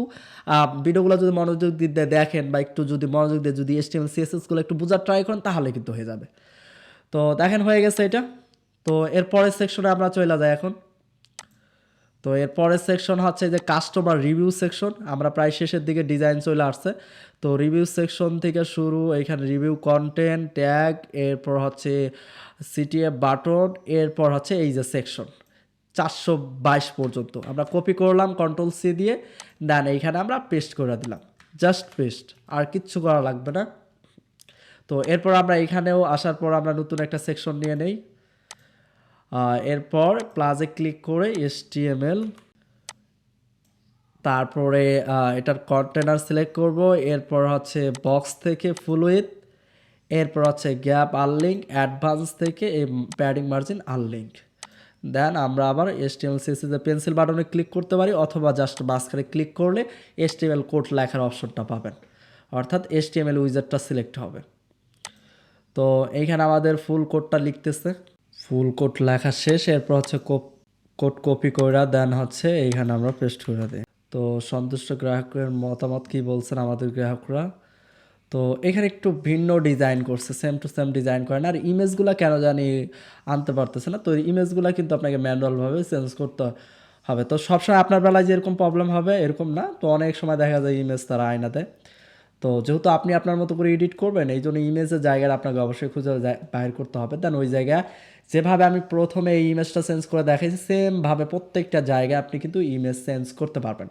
Speaker 1: ভিডিওগুলো যদি মনোযোগ দিয়ে দেখেন বা একটু যদি মনোযোগ দিয়ে যদি HTML CSS গুলো একটু বোঝার ট্রাই করেন তাহলে কিন্তু হয়ে যাবে। তো দেখেন হয়ে গেছে এটা। তো এর পরের সেকশনে আমরা চলে যাই এখন। তো এর পরের সেকশন হচ্ছে যে কাস্টমার রিভিউ সেকশন। আমরা প্রায় শেষের দিকে ডিজাইন চলে আসছে। তো রিভিউ সেকশন থেকে শুরু, এখানে রিভিউ কন্টেন্ট, ট্যাগ, এরপর হচ্ছে CTA বাটন, এরপর হচ্ছে এই যে সেকশন 422 পর্যন্ত আমরা কপি করলাম Ctrl+C দিয়ে, দেন এইখানে আমরা পেস্ট করে দিলাম, জাস্ট পেস্ট, আর কিচ্ছু করা লাগবে না। তো এরপর আমরা এখানেও আসার পর আমরা নতুন একটা সেকশন নিয়ে নেই। এরপর প্লাসে ক্লিক করে HTML, তারপরে এটার কন্টেনার সিলেক্ট করব, এরপর হচ্ছে বক্স থেকে ফুল উইথ, এরপর হচ্ছে গ্যাপ আনলিঙ্ক, অ্যাডভান্স থেকে এই প্যাডিং মার্জিন আনলিঙ্ক। দেন আমরা আবার HTML CSS এর পেন্সিল বাটনে ক্লিক করতে পারি, অথবা জাস্ট মাঝখানে ক্লিক করলে HTML কোড লেখার অপশনটা পাবেন, অর্থাৎ HTML উইজারটা সিলেক্ট হবে। তো এইখানে আমাদের ফুল কোডটা লিখতেছে, ফুল কোড লেখা শেষ। এরপর হচ্ছে কোড কপি করে দেন হচ্ছে এইখানে আমরা পেস্ট করে দিই। তো সন্তুষ্ট গ্রাহকের মতামত কি বলছেন আমাদের গ্রাহকরা। তো এখানে একটু ভিন্ন ডিজাইন করছে, সেম টু সেম ডিজাইন করে না, আর ইমেজগুলো কেন জানি আনতে পারতেছে না। তো ইমেজগুলো কিন্তু আপনাকে ম্যানুয়ালভাবে চেঞ্জ করতে হবে। তো সবসময় আপনার বেলায় যেরকম প্রবলেম হবে এরকম না, তো অনেক সময় দেখা যায় ইমেজ তারা আয়না দেয়। তো যেহেতু আপনি আপনার মতো করে এডিট করবেন, এই জন্য ইমেজের জায়গাটা আপনাকে অবশ্যই খুঁজে বাইর করতে হবে। দেন ওই জায়গায় যেভাবে আমি প্রথমে এই ইমেজটা চেঞ্জ করে দেখাইছি, সেমভাবে প্রত্যেকটা জায়গায় আপনি কিন্তু ইমেজ চেঞ্জ করতে পারবেন।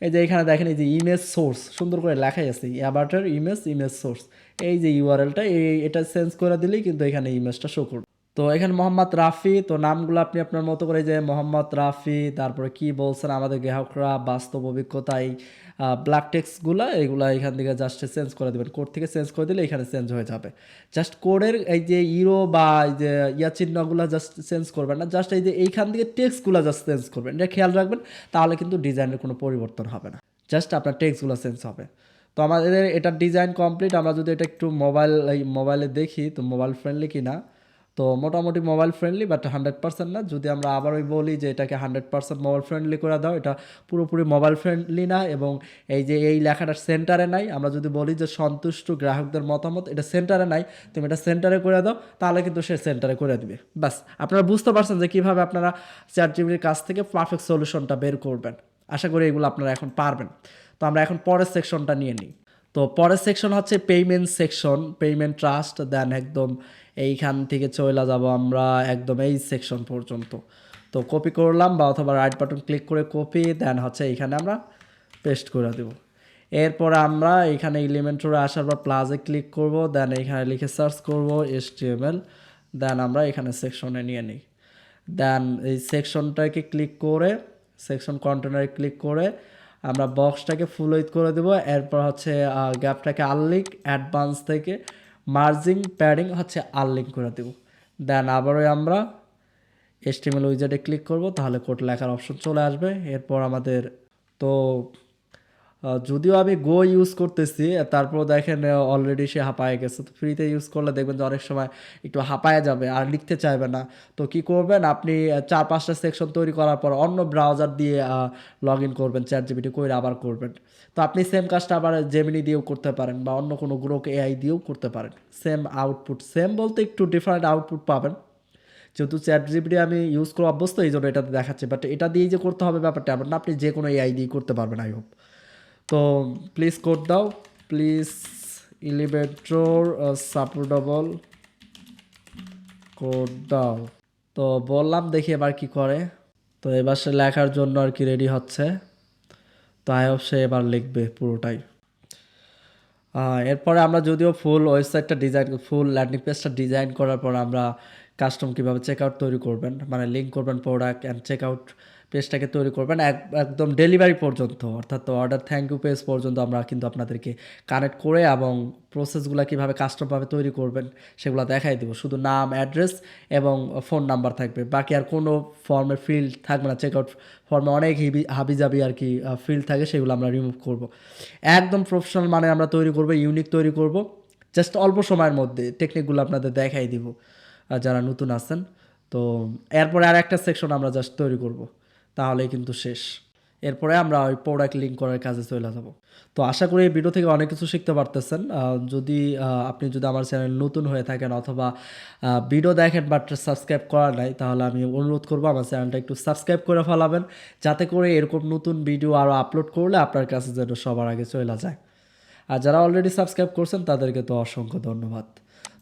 Speaker 1: এই যে এখানে দেখেন, এই যে ইমেজ সোর্স সুন্দর করে লেখাই আছে, অ্যাবাটার ইমেজ সোর্স, এই যে ইউআরএলটা এটা চেঞ্জ করে দিলেই কিন্তু এখানে ইমেজটা শো করবে। তো এখানে মোহাম্মদ রাফি, তো নামগুলো আপনি আপনার মতো করে, যে মোহাম্মদ রাফি, তারপরে কি বলছেন আমাদের গ্রাহকরা, বাস্তব অভিজ্ঞতায় ব্ল্যাক টেক্সটগুলো, এগুলো এখান থেকে জাস্ট চেঞ্জ করে দেবেন, কোড থেকে চেঞ্জ করে দিলে এখানে চেঞ্জ হয়ে যাবে। জাস্ট কোডের এই যে ইরো বা এই যে চিহ্নগুলো জাস্ট চেঞ্জ করবেন না, জাস্ট এই যে এইখান থেকে টেক্সটগুলো জাস্ট চেঞ্জ করবেন, এটা খেয়াল রাখবেন, তাহলে কিন্তু ডিজাইনের কোনো পরিবর্তন হবে না, জাস্ট আপনার টেক্সটগুলো চেঞ্জ হবে। তো আমাদের এটার ডিজাইন কমপ্লিট। আমরা যদি এটা একটু মোবাইলে দেখি তো মোবাইল ফ্রেন্ডলি কি না, তো মোটামুটি মোবাইল ফ্রেন্ডলি, বাট 100% না। যদি আমরা আবার বলি যে এটাকে 100% মোবাইল ফ্রেন্ডলি করে দাও, এটা পুরোপুরি মোবাইল ফ্রেন্ডলি না, এবং এই যে এই লেখাটা সেন্টারে নাই। আমরা যদি বলি যে সন্তুষ্ট গ্রাহকদের মতামত, এটা সেন্টারে নাই, তুমি এটা সেন্টারে করে দাও, তাহলে কিন্তু সে সেন্টারে করে দিবে। বাস, আপনারা বুঝতে পারছেন যে কীভাবে আপনারা চ্যাটজিপিটির কাছ থেকে পারফেক্ট সলিউশনটা বের করবেন। আশা করি এগুলো আপনারা এখন পারবেন। তো আমরা এখন পরের সেকশনটা নিয়ে নিই। তো পরের সেকশন হচ্ছে পেমেন্ট সেকশন, পেমেন্ট ট্রাস্ট। দেন একদম এইখান থেকে চলে যাব আমরা একদম এই সেকশন পর্যন্ত। তো কপি করলাম, বা অথবা রাইট বাটন ক্লিক করে কপি, দেন হচ্ছে এইখানে আমরা পেস্ট করে দেব। এরপর আমরা এইখানে এলিমেন্টরে আসার পর প্লাসে ক্লিক করব, দেন এইখানে লিখে সার্চ করব HTML, দেন আমরা এখানে সেকশনে নিয়ে নিই। দেন এই সেকশনটাকে ক্লিক করে সেকশন কন্টেনারে ক্লিক করে আমরা বক্সটাকে ফুল উইথ করে দেবো। এরপর হচ্ছে গ্যাপটাকে আনলিঙ্ক, অ্যাডভান্স থেকে মার্জিং প্যাডিং হচ্ছে আনলিঙ্ক করে দেবো। দেন আবারও আমরা HTML উইজার্ডে ক্লিক করব, তাহলে কোড লেখার অপশন চলে আসবে। এরপর আমাদের তো যদিও আমি গো ইউজ করতেছি, তারপর দেখেন অলরেডি সে হাঁপায়ে গেছে। তো ফ্রিতে ইউজ করলে দেখবেন যে অনেক সময় একটু হাঁপায়ে যাবে আর লিখতে চাইবে না। তো কি করবেন, আপনি 4-5টা সেকশন তৈরি করার পর অন্য ব্রাউজার দিয়ে লগ ইন করবেন, চ্যাটজিপিটি করে আবার করবেন। তো আপনি সেম কাজটা আবার জেমিনি দিয়েও করতে পারেন, বা অন্য কোনো গ্রোক AI দিয়েও করতে পারেন। সেম আউটপুট, সেম বলতে একটু ডিফারেন্ট আউটপুট পাবেন। যেহেতু চ্যাটজিপিটি আমি ইউজ করে অভ্যস্ত, এই জন্য এটাতে দেখাচ্ছে, বাট এটা দিয়েই যে করতে হবে ব্যাপারটা এমন না, আপনি যে কোনো AI দিয়ে করতে পারবেন আই হোপ। তো প্লিজ কোড দাও, প্লিজ এলিভেটর সাপোর্টেবল কোড দাও। তো বললাম, দেখি এবার কি করে। তো এবার সে লেখার জন্য আর কি রেডি হচ্ছে। তো আই হোপ সে এবার লিখবে পুরোটাই। এরপরে আমরা যদিও ফুল ওয়েবসাইটটা ডিজাইন, ফুল ল্যান্ডিং পেজটা ডিজাইন করার পর আমরা কাস্টম কীভাবে চেকআউট তৈরি করবেন, মানে লিঙ্ক করবেন প্রোডাক্ট অ্যান্ড চেকআউট পেজটাকে তৈরি করবেন একদম ডেলিভারি পর্যন্ত, অর্থাৎ অর্ডার থ্যাংক ইউ পেজ পর্যন্ত আমরা কিন্তু আপনাদেরকে কানেক্ট করে এবং প্রসেসগুলো কীভাবে কাস্টমভাবে তৈরি করবেন সেগুলো দেখাই দেবো। শুধু নাম, অ্যাড্রেস এবং ফোন নাম্বার থাকবে, বাকি আর কোনো ফর্মের ফিল্ড থাকবে না। চেক আউট ফর্মে অনেক হাবিজাবি আর কি ফিল্ড থাকে, সেগুলো আমরা রিমুভ করব। একদম প্রফেশনাল মানে আমরা তৈরি করব, ইউনিক তৈরি করব, জাস্ট অল্প সময়ের মধ্যে টেকনিকগুলো আপনাদের দেখাই দিব যারা নতুন আছেন। তো এরপরে আর একটা সেকশন আমরা জাস্ট তৈরি করব, তাহলেই কিন্তু শেষ। এরপরে আমরা ওই প্রোডাক্ট লিঙ্ক করার কাজে চলে যাব। তো আশা করি এই ভিডিও থেকে অনেক কিছু শিখতে পারতেছেন। যদি আপনি যদি আমার চ্যানেল নতুন হয়ে থাকেন অথবা ভিডিও দেখেন বাট সাবস্ক্রাইব করা নাই, তাহলে আমি অনুরোধ করবো আমার চ্যানেলটা একটু সাবস্ক্রাইব করে ফেলাবেন, যাতে করে এরকম নতুন ভিডিও আরও আপলোড করলে আপনার কাছে যেন সবার আগে চলে যায়। আর যারা অলরেডি সাবস্ক্রাইব করছেন তাদেরকে তো অসংখ্য ধন্যবাদ।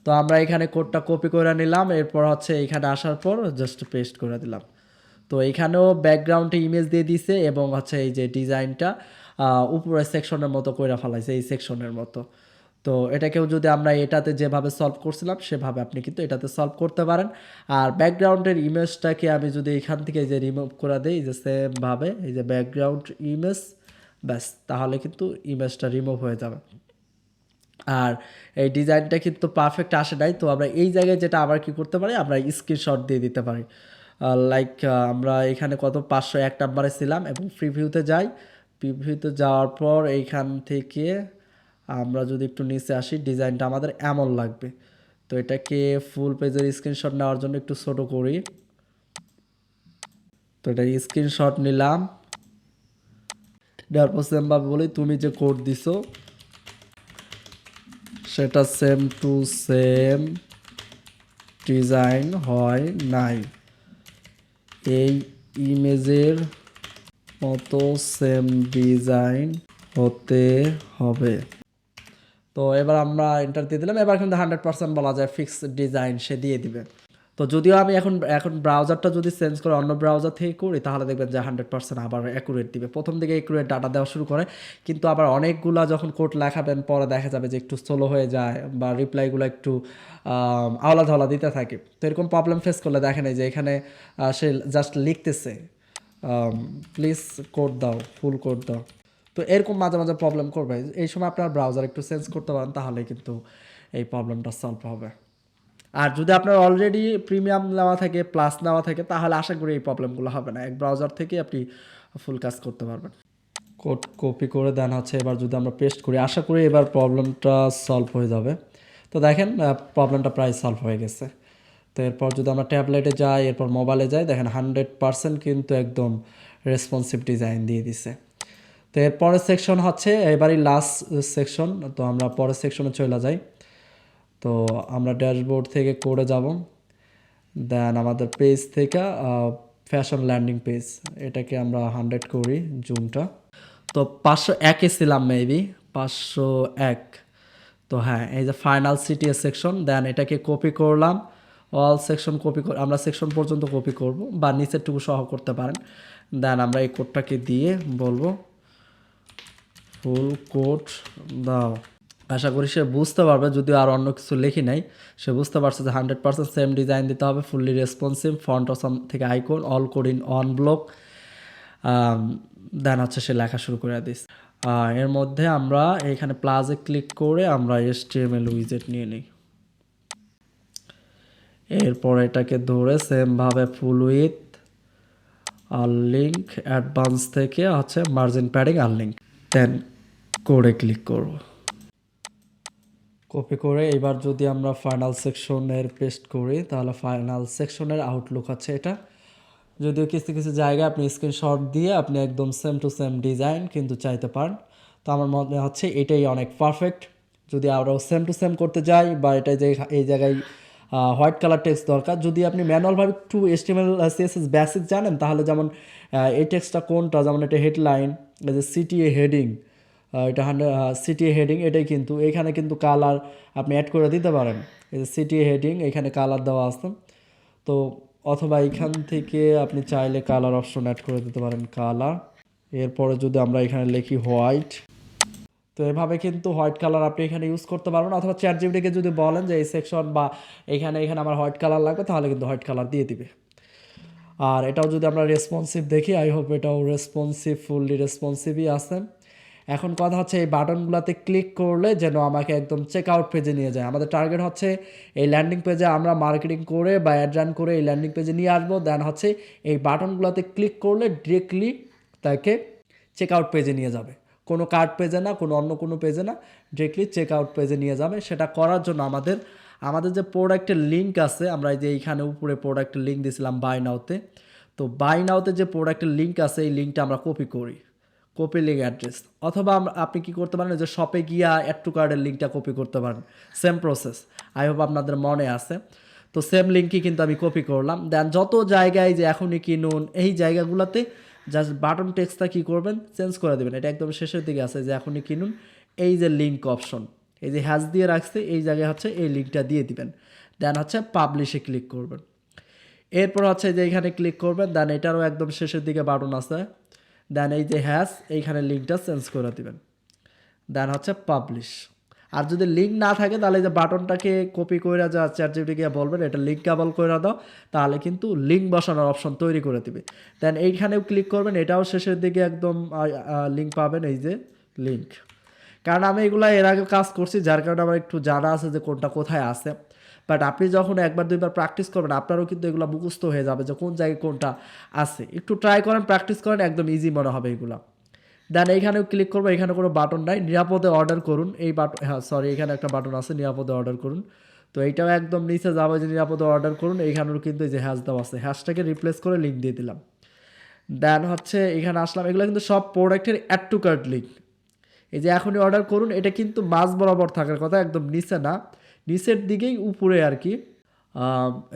Speaker 1: তো আমরা এখানে কোডটা কপি করে নিলাম, এরপর হচ্ছে এখানে আসার পর জাস্ট পেস্ট করে দিলাম। তো এইখানেও ব্যাকগ্রাউন্ডে ইমেজ দিয়ে দিছে এবং হচ্ছে এই যে ডিজাইনটা উপরের সেকশনের মতো করে ফেলাইছে, এই সেকশনের মতো। তো এটাকেও যদি আমরা এটাতে যেভাবে সলভ করছিলাম সেভাবে আপনি কিন্তু এটাতে সলভ করতে পারেন। আর ব্যাকগ্রাউন্ডের ইমেজটাকে আমি যদি এখান থেকে যে রিমুভ করে দিই, যে সেমভাবে এই যে ব্যাকগ্রাউন্ড ইমেজ, ব্যাস, তাহলে কিন্তু ইমেজটা রিমুভ হয়ে যাবে। আর এই ডিজাইনটা কিন্তু পারফেক্ট আসে নাই, তো আমরা এই জায়গায় যেটা আবার কি করতে পারি, আমরা স্ক্রিনশট দিয়ে দিতে পারি। লাইক আমরা এখানে কত 501 নাম্বারে ছিলাম এবং প্রিভিউতে যাই। প্রিভিউতে যাওয়ার পর এইখান থেকে আমরা যদি একটু নিচে আসি, ডিজাইনটা আমাদের এমন লাগবে। তো এটাকে ফুল পেজের স্ক্রিনশট নেওয়ার জন্য একটু ছোট করি। তো এটা স্ক্রিনশট নিলাম, নেওয়ার পর সেমভাবে বলি তুমি যে কোড দিছো সেটা সেম টু সেম ডিজাইন হয় নাই, এই ইমেজের মতো সেম ডিজাইন হতে হবে। তো এবার আমরা এন্টার দিয়ে দিলাম। এবার কিন্তু 100% বলা যায় ফিক্সড ডিজাইন সে দিয়ে দিবে। তো যদিও আমি এখন ব্রাউজারটা যদি চেঞ্জ করে অন্য ব্রাউজার থেকে করি, তাহলে দেখবেন যে 100% আবার অ্যাকুরেট দিবে। প্রথম দিকে অ্যাকুরেট ডাটা দেওয়া শুরু করে, কিন্তু আবার অনেকগুলা যখন কোড লেখাবেন পরে দেখা যাবে যে একটু স্লো হয়ে যায় বা রিপ্লাইগুলো একটু আওলা ঝাওলা দিতে থাকে। তো এরকম প্রবলেম ফেস করলে দেখেন এই যে এখানে সে জাস্ট লিখতেছে প্লিজ কোড দাও, ফুল কোড দাও। তো এরকম মাঝে মাঝে প্রবলেম করবে, এই সময় আপনার ব্রাউজার একটু চেঞ্জ করতে পারেন, তাহলে কিন্তু এই প্রবলেমটা সলভ হবে। আর যদি আপনার অলরেডি প্রিমিয়াম নেওয়া থাকে, প্লাস নেওয়া থাকে, তাহলে আশা করি এই প্রবলেমগুলো হবে না, এক ব্রাউজার থেকে আপনি ফুল কাজ করতে পারবেন। কোড কপি করে দেন হচ্ছে, এবার যদি আমরা পেস্ট করি, আশা করি এবার প্রবলেমটা সলভ হয়ে যাবে। তো দেখেন প্রবলেমটা প্রায় সলভ হয়ে গেছে। তো এরপর যদি আমরা ট্যাবলেটে যাই, এরপর মোবাইলে যাই, দেখেন 100% কিন্তু একদম রেসপন্সিভ ডিজাইন দিয়ে দিছে। তো এর পরের সেকশন হচ্ছে এবারই লাস্ট সেকশন। তো আমরা পরের সেকশনে চলে যাই। তো আমরা ড্যাশবোর্ড থেকে করে যাব, দেন আমাদের পেজ থেকে ফ্যাশন ল্যান্ডিং পেজ, এটাকে আমরা 100 করি জুমটা। তো 501-এ ছিলাম মেবি, 501। তো হ্যাঁ, এই যে ফাইনাল সিটিএস সেকশন, দেন এটাকে কপি করলাম, অল সেকশন কপি আমরা সেকশন পর্যন্ত কপি করব বা নিচেরটুকু সহ করতে পারেন। দেন আমরা এই কোডটাকে দিয়ে বলবো ফুল কোড দাও। আশা করি সে বুঝতে পারবে, যদিও আর অন্য কিছু লিখি নাই, সে বুঝতে পারছে যে 100% সেম ডিজাইন দিতে হবে, ফুললি রেসপন্সিভ, ফন্ট অসম থেকে icon, all code in one block. Then হচ্ছে সে লেখা শুরু করে দিস। এর মধ্যে আমরা এখানে প্লাসে ক্লিক করে আমরা HTML উইজেট নিয়ে নিই। এরপর এটাকে ধরে সেমভাবে ফুল উইথ আর লিঙ্ক অ্যাডভান্স থেকে হচ্ছে মার্জিন প্যাডিং আর লিঙ্ক, দেন কোডে ক্লিক করব। কপি করে এবার যদি আমরা ফাইনাল সেকশনের পেস্ট করি, তাহলে ফাইনাল সেকশনের আউটলুক হচ্ছে এটা। যদিও কিছু কিছু জায়গায় আপনি স্ক্রিনশট দিয়ে আপনি একদম সেম টু সেম ডিজাইন কিন্তু চাইতে পারেন। তো আমার মনে হচ্ছে এটাই অনেক পারফেক্ট। যদি আমরাও সেম টু সেম করতে যাই বা এটা যে এই জায়গায় হোয়াইট কালার টেক্সট দরকার, যদি আপনি ম্যানুয়ালভাবে একটু HTML CSS বেসিক জানেন, তাহলে যেমন এই টেক্সটটা কোনটা, যেমন এটা হেডলাইন, এই যে CTA হেডিং, এটা 100 CTA হেডিং, এটাই কিন্তু এখানে কিন্তু কালার আপনি অ্যাড করে দিতে পারেন। এই যে CTA হেডিং এখানে কালার দেওয়া আছে, তো অথবা এখান থেকে আপনি চাইলে কালার অপশন অ্যাড করে দিতে পারেন, কালার। এরপরে যদি আমরা এখানে লিখি হোয়াইট, তো এভাবে কিন্তু হোয়াইট কালার আপনি এখানে ইউজ করতে পারবেন। অথবা চ্যাটজিপিটিকে যদি বলেন যে এই সেকশন বা এখানে আমার হোয়াইট কালার লাগবে, তাহলে কিন্তু হোয়াইট কালার দিয়ে দিবে। আর এটাও যদি আমরা রেসপন্সিভ দেখি, আই হোপ এটাও রেসপন্সিভ, ফুললি রেসপন্সিভই আছে। এখন কথা হচ্ছে এই বাটনগুলোতে ক্লিক করলে যেন আমাকে একদম চেক আউট পেজে নিয়ে যায়। আমাদের টার্গেট হচ্ছে এই ল্যান্ডিং পেজে আমরা মার্কেটিং করে বা অ্যাড রান করে এই ল্যান্ডিং পেজে নিয়ে আসবো। দেন হচ্ছে এই বাটনগুলোতে ক্লিক করলে ডিরেক্টলি তাকে চেক আউট পেজে নিয়ে যাবে, কোনো কার্ড পেজে না, কোনো অন্য কোনো পেজে না, ডিরেক্টলি চেক আউট পেজে নিয়ে যাবে। সেটা করার জন্য আমাদের যে প্রোডাক্টের লিঙ্ক আছে, আমরা এই যে এইখানে উপরে প্রোডাক্টের লিঙ্ক দিয়েছিলাম বাই নাওতে, তো বাই নাওতে যে প্রোডাক্টের লিঙ্ক আছে এই লিঙ্কটা আমরা কপি করি, কপি লিঙ্ক অ্যাড্রেস, অথবা আপনি কী করতে পারেন যে শপে গিয়া অ্যাড টু কার্ডের লিঙ্কটা কপি করতে পারেন, সেম প্রসেস, আই হোপ আপনাদের মনে আছে। তো সেম লিঙ্কই কিন্তু আমি কপি করলাম। দেন যত জায়গায় যে এখনই কিনুন এই জায়গাগুলোতে জাস্ট বাটন টেক্সটটা কী করবেন, চেঞ্জ করে দেবেন। এটা একদম শেষের দিকে আছে যে এখনই কিনুন, এই যে লিঙ্ক অপশন, এই যে হ্যাশ দিয়ে রাখছে এই জায়গায় হচ্ছে এই লিঙ্কটা দিয়ে দিবেন। দেন হচ্ছে পাবলিশে ক্লিক করবেন। এরপর হচ্ছে যে এইখানে ক্লিক করবেন, দেন এটারও একদম শেষের দিকে বাটন আছে, দেন এই যে হ্যাশ এইখানে লিঙ্কটা চেঞ্জ করে দিবেন, দেন হচ্ছে পাবলিশ। আর যদি লিঙ্ক না থাকে তাহলে যে বাটনটাকে কপি করে যা চ্যাটজিপিটিকে বলবেন এটা লিঙ্কেবল করে দাও, তাহলে কিন্তু লিঙ্ক বসানোর অপশন তৈরি করে দিবে। দেন এইখানেও ক্লিক করবেন, এটাও শেষের দিকে একদম লিঙ্ক পাবেন, এই যে লিঙ্ক। কারণ আমি এগুলো এর আগে কাজ করছি, যার কারণে আমার একটু জানা আছে যে কোনটা কোথায় আছে। বাট আপনি যখন একবার দুইবার প্র্যাকটিস করবেন আপনারও কিন্তু এগুলো মুখস্থ হয়ে যাবে যে কোন জায়গায় কোনটা আছে। একটু ট্রাই করেন, প্র্যাকটিস করেন, একদম ইজি মনে হবে এগুলো। দেন এইখানেও ক্লিক করবো, এখানে কোনো বাটন নাই, নিরাপদে অর্ডার করুন এই বাটন, হ্যাঁ সরি এখানে একটা বাটন আছে নিরাপদে অর্ডার করুন। তো এইটাও একদম নিচে যাবে যে নিরাপদে অর্ডার করুন, এইখানেও কিন্তু এই যে হ্যাশ দেওয়া আছে, হ্যাশটাকে রিপ্লেস করে লিঙ্ক দিয়ে দিলাম। দেন হচ্ছে এখানে আসলাম, এগুলো কিন্তু সব প্রোডাক্টের অ্যাড টু কার্ট লিঙ্ক। এই যে এখনই অর্ডার করুন এটা কিন্তু মাঝ বরাবর থাকার কথা, একদম নিচে না, নিচের দিকেই উপরে আর কি।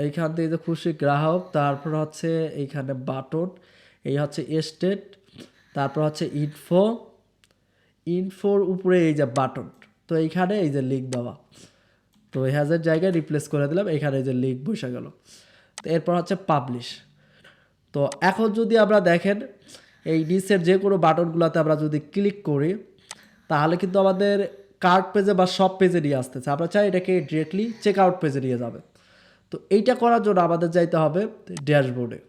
Speaker 1: এইখান থেকে যে খুশি গ্রাহক, তারপর হচ্ছে এইখানে বাটন, এই হচ্ছে স্টেট, তারপর হচ্ছে ইনফোর উপরে এই যে বাটন, তো এইখানে এই যে লিঙ্ক দেওয়া, তো এই হ্যাজের জায়গায় রিপ্লেস করে দিলাম, এখানে এই যে লিঙ্ক বসে গেল। তো এরপর হচ্ছে পাবলিশ। তো এখন যদি আমরা দেখেন এই নিচের যে কোনো বাটনগুলোতে আমরা যদি ক্লিক করি তাহলে কিন্তু আমাদের কার্ট পেজে বা শপ পেজে নিয়ে আসতেছে, আমরা চাই এটাকে ডিরেক্টলি চেক আউট পেজে নিয়ে যাবে। তো এইটা করার জন্য আমাদের যাইতে হবে ড্যাশবোর্ডে।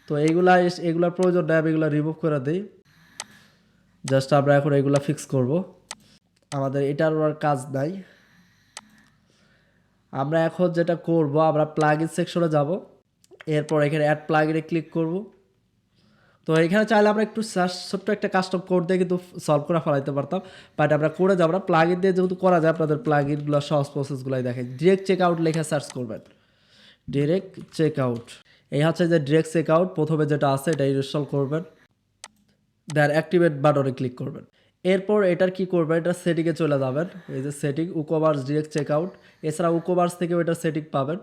Speaker 1: তো এইগুলার প্রয়োজন নেই, আমি এগুলো রিমুভ করে দিই। জাস্ট আমরা এখন এগুলো ফিক্স করব, আমাদের এটার আর কাজ নাই। আমরা এখন যেটা করব, আমরা প্লাগইন সেকশনে যাব, এরপর এখানে অ্যাড প্লাগইনে ক্লিক করব। তো এখানে চাইলে আমরা একটু ছোট্ট একটা কাস্টম কোড দিয়ে কিন্তু সলভ করে ফেলাইতে পারতাম, বাট আমরা করে যাবো না। প্লাগইন দিয়ে যেহেতু করা যায়, আপনাদের প্লাগইনগুলো সহজ প্রসেসগুলাই দেখেন। ডিরেক্ট চেক আউট লেখা সার্চ করবেন, ডিরেক্ট চেক আউট, এই হচ্ছে যে ডিরেক্ট চেক আউট প্রথমে যেটা আছে এটা ইনস্টল করবেন, দেন অ্যাক্টিভেট বাটনে ক্লিক করবেন। এরপর এটার কি করবেন, এটা সেটিংয়ে চলে যাবেন, এই যে সেটিং উকোভার্স ডিরেক্ট চেক আউট, এছাড়া উকোভার্স থেকেও এটা সেটিং পাবেন।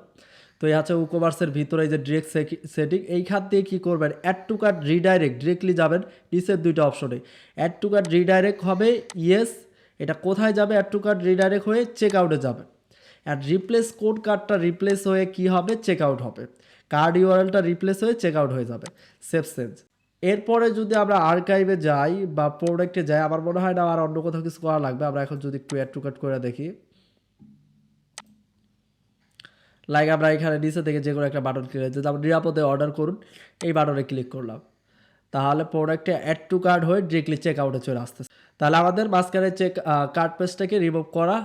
Speaker 1: তো এই হচ্ছে উকোভার্সের ভিতরে এই যে ডিরেক্ট সেটিং, এইখান দিয়ে কী করবেন, add to cart redirect directly যাবেন নিচের দুইটা অপশনে, অ্যাড টু কার্ট রিডাইরেক্ট হবে ইয়েস, এটা কোথায় যাবে, অ্যাড টু কার্ট রিডাইরেক্ট হয়ে চেক আউটে যাবে। আর রিপ্লেস কোড কার্ডটা রিপ্লেস হয়ে কি হবে, চেক আউট হবে, কার্ড ইউআরএলটা রিপ্লেস হয়ে চেক আউট হয়ে যাবে, সেভ চেঞ্জ। এরপরে যদি আমরা আর্কাইভে যাই বা প্রোডাক্টে যাই, আমার মনে হয় না আর অন্য কোথাও কিছু করা লাগবে। আমরা এখন যদি একটু অ্যাড টু কার্ট করে দেখি, লাইক আমরা এখানে নিচে থেকে যে কোনো একটা বাটন ক্লিক হয়েছে, তারপর নিরাপদে অর্ডার করুন এই বাটনে ক্লিক করলাম, তাহলে প্রোডাক্টে অ্যাড টু কার্ট হয়ে ডিরেক্টলি চেক আউটে চলে আসতেছে। তাহলে আমাদের মাঝখানে চেক কার্ট পেজটাকে রিমুভ করা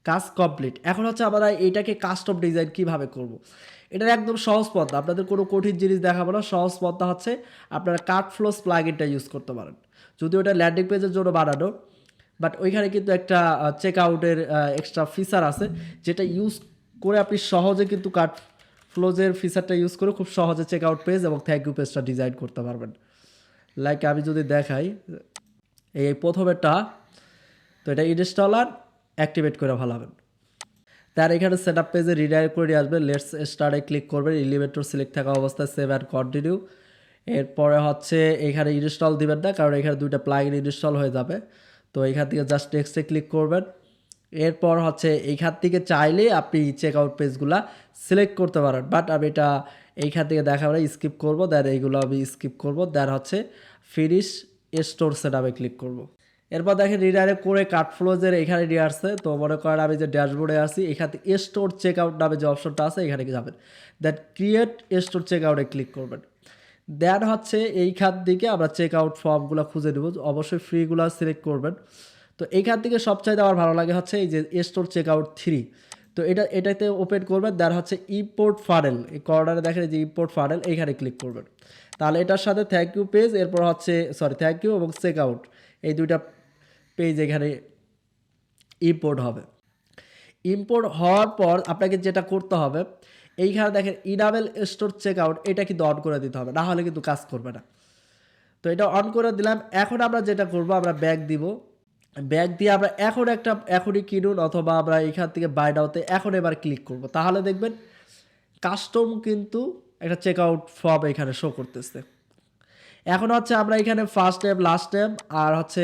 Speaker 1: কাজ কমপ্লিট। এখন হচ্ছে আমরা এইটাকে কাস্টম ডিজাইন কীভাবে করব। এটার একদম সহজ পথ, আপনাদের কোনো কঠিন জিনিস দেখাবো না। সহজ পথটা হচ্ছে আপনারা কার্ট ফ্লোস প্লাগইনটা ইউজ করতে পারেন, যদি ওটা ল্যান্ডিং পেজের জন্য বানানো, বাট ওইখানে কিন্তু একটা চেক আউটের এক্সট্রা ফিচার আছে, যেটা ইউজ করে আপনি সহজে কিন্তু কার্ট ফ্লোজের ফিচারটা ইউজ করে খুব সহজে চেক আউট পেজ এবং থ্যাংক ইউ পেজটা ডিজাইন করতে পারবেন। লাইক আমি যদি দেখাই এই প্রথমেরটা, তো এটা ইনস্টলার অ্যাক্টিভেট করে ভালাবেন, তার এখানে সেট আপ পেজে রিডাইরেক্ট করে নিয়ে আসবেন। লেটস স্টার্টে ক্লিক করবেন, এলিভেটর সিলেক্ট থাকা অবস্থায় সেভ অ্যান্ড কন্টিনিউ। এরপরে হচ্ছে এখানে ইনস্টল দিবেন না, কারণ এখানে দুইটা প্লাগইন ইনস্টল হয়ে যাবে। তো এখান থেকে জাস্ট নেক্সটে ক্লিক করবেন। এরপর হচ্ছে এইখান থেকে চাইলে আপনি চেক আউট পেজগুলা সিলেক্ট করতে পারেন, বাট আমি এটা এইখান থেকে দেখাবো স্কিপ করবো, দেন এইগুলো আমি স্কিপ করবো। দেন হচ্ছে ফিনিশ স্টোর সেট আপে ক্লিক করবো। এরপর দেখেন রিডাইরেক্ট করে কার্ট ফ্লোজের এখানে নিয়ে আসছে। তো মনে করেন আমি যে ড্যাশবোর্ডে আছি এখান থেকে স্টোর চেক আউট নামে যে অপশনটা আছে এখানে যাবেন, দেন ক্রিয়েট স্টোর চেক আউটে ক্লিক করবেন। দেন হচ্ছে এইখান থেকে আমরা চেক আউট ফর্মগুলো খুঁজে নেব, অবশ্যই ফ্রিগুলো সিলেক্ট করবেন। তো এইখান থেকে সবচাইতে আমার ভালো লাগে হচ্ছে এই যে স্টোর চেক আউট 3। তো এটাতে ওপেন করবেন, দেন হচ্ছে ইম্পোর্ট ফানেল, এই কর্নারে দেখেন যে ইম্পোর্ট ফানেল এইখানে ক্লিক করবেন। তাহলে এটার সাথে থ্যাংক ইউ পেজ, এরপর হচ্ছে থ্যাংক ইউ এবং চেক আউট এই দুইটা পেজ এখানে ইম্পোর্ট হবে। ইম্পোর্ট হওয়ার পর আপনাকে যেটা করতে হবে, এইখানে দেখেন ইনাবেল স্টোর চেক আউট, এটা কিন্তু অন করে দিতে হবে, না হলে কিন্তু কাজ করবে না। তো এটা অন করে দিলাম। এখন আমরা যেটা করব, আমরা ব্যাক দিব, ব্যাক দিয়ে আমরা এখনই কিনুন অথবা আমরা এখান থেকে বাই নাওতে এখন এবার ক্লিক করব, তাহলে দেখবেন কাস্টম কিন্তু একটা চেক আউট ফর্ম এখানে শো করতেছে। এখন হচ্ছে আমরা এখানে ফার্স্ট নেম, লাস্ট নেম আর হচ্ছে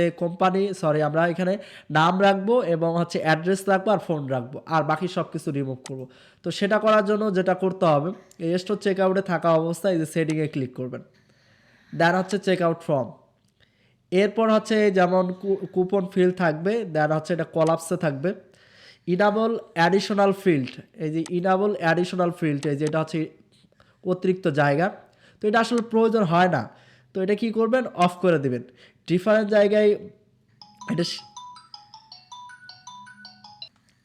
Speaker 1: আমরা এখানে নাম রাখবো এবং হচ্ছে অ্যাড্রেস রাখবো আর ফোন রাখবো, আর বাকি সব কিছু রিমুভ করবো। তো সেটা করার জন্য যেটা করতে হবে, এই স্টোর চেক আউটে থাকা অবস্থায় এই যে সেটিংয়ে ক্লিক করবেন, দেন হচ্ছে চেক আউট ফর্ম। এরপর হচ্ছে যেমন কুপন ফিল্ড থাকবে, দেন হচ্ছে এটা কলাপসে থাকবে। ইনাবল অ্যাডিশনাল ফিল্ড, এই যে ইনাবল অ্যাডিশনাল ফিল্ড, এই যে এটা হচ্ছে অতিরিক্ত জায়গা, তো এটা আসলে প্রয়োজন হয় না। তো এটা কি করবেন, অফ করে দিবেন। ডিফারেন্ট জায়গায় এটা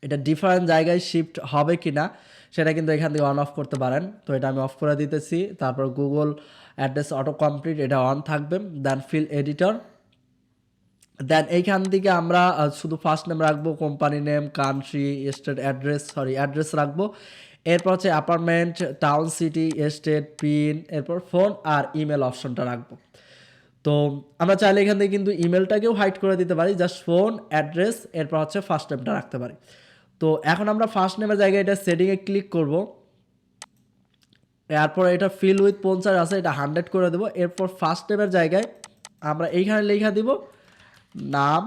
Speaker 1: এটা ডিফারেন্ট জায়গায় শিফট হবে কি না সেটা কিন্তু এখান থেকে অন অফ করতে পারেন। তো এটা আমি অফ করে দিতেছি। তারপর গুগল অ্যাড্রেস অটো কমপ্লিট এটা অন থাকবে, দেন ফিল এডিটর, দেন এইখান থেকে আমরা শুধু ফার্স্ট নেম রাখবো, company name, country, state address রাখবো। এরপর হচ্ছে apartment, town, city, state, pin, এরপর ফোন আর ইমেল অপশনটা রাখবো। তো আমরা চাইলে এখান থেকে কিন্তু ইমেলটাকেও হাইড করে দিতে পারি, জাস্ট ফোন, অ্যাড্রেস, এরপর হচ্ছে ফার্স্ট নেমটা রাখতে পারি। তো এখন আমরা ফার্স্ট নেমের জায়গায় এটা সেটিংয়ে ক্লিক করব। এরপর এটা ফিল উইথ 50 আছে, এটা 100 করে দেবো। এরপর ফার্স্ট নেমের জায়গায় আমরা এইখানে লেখা দিব নাম,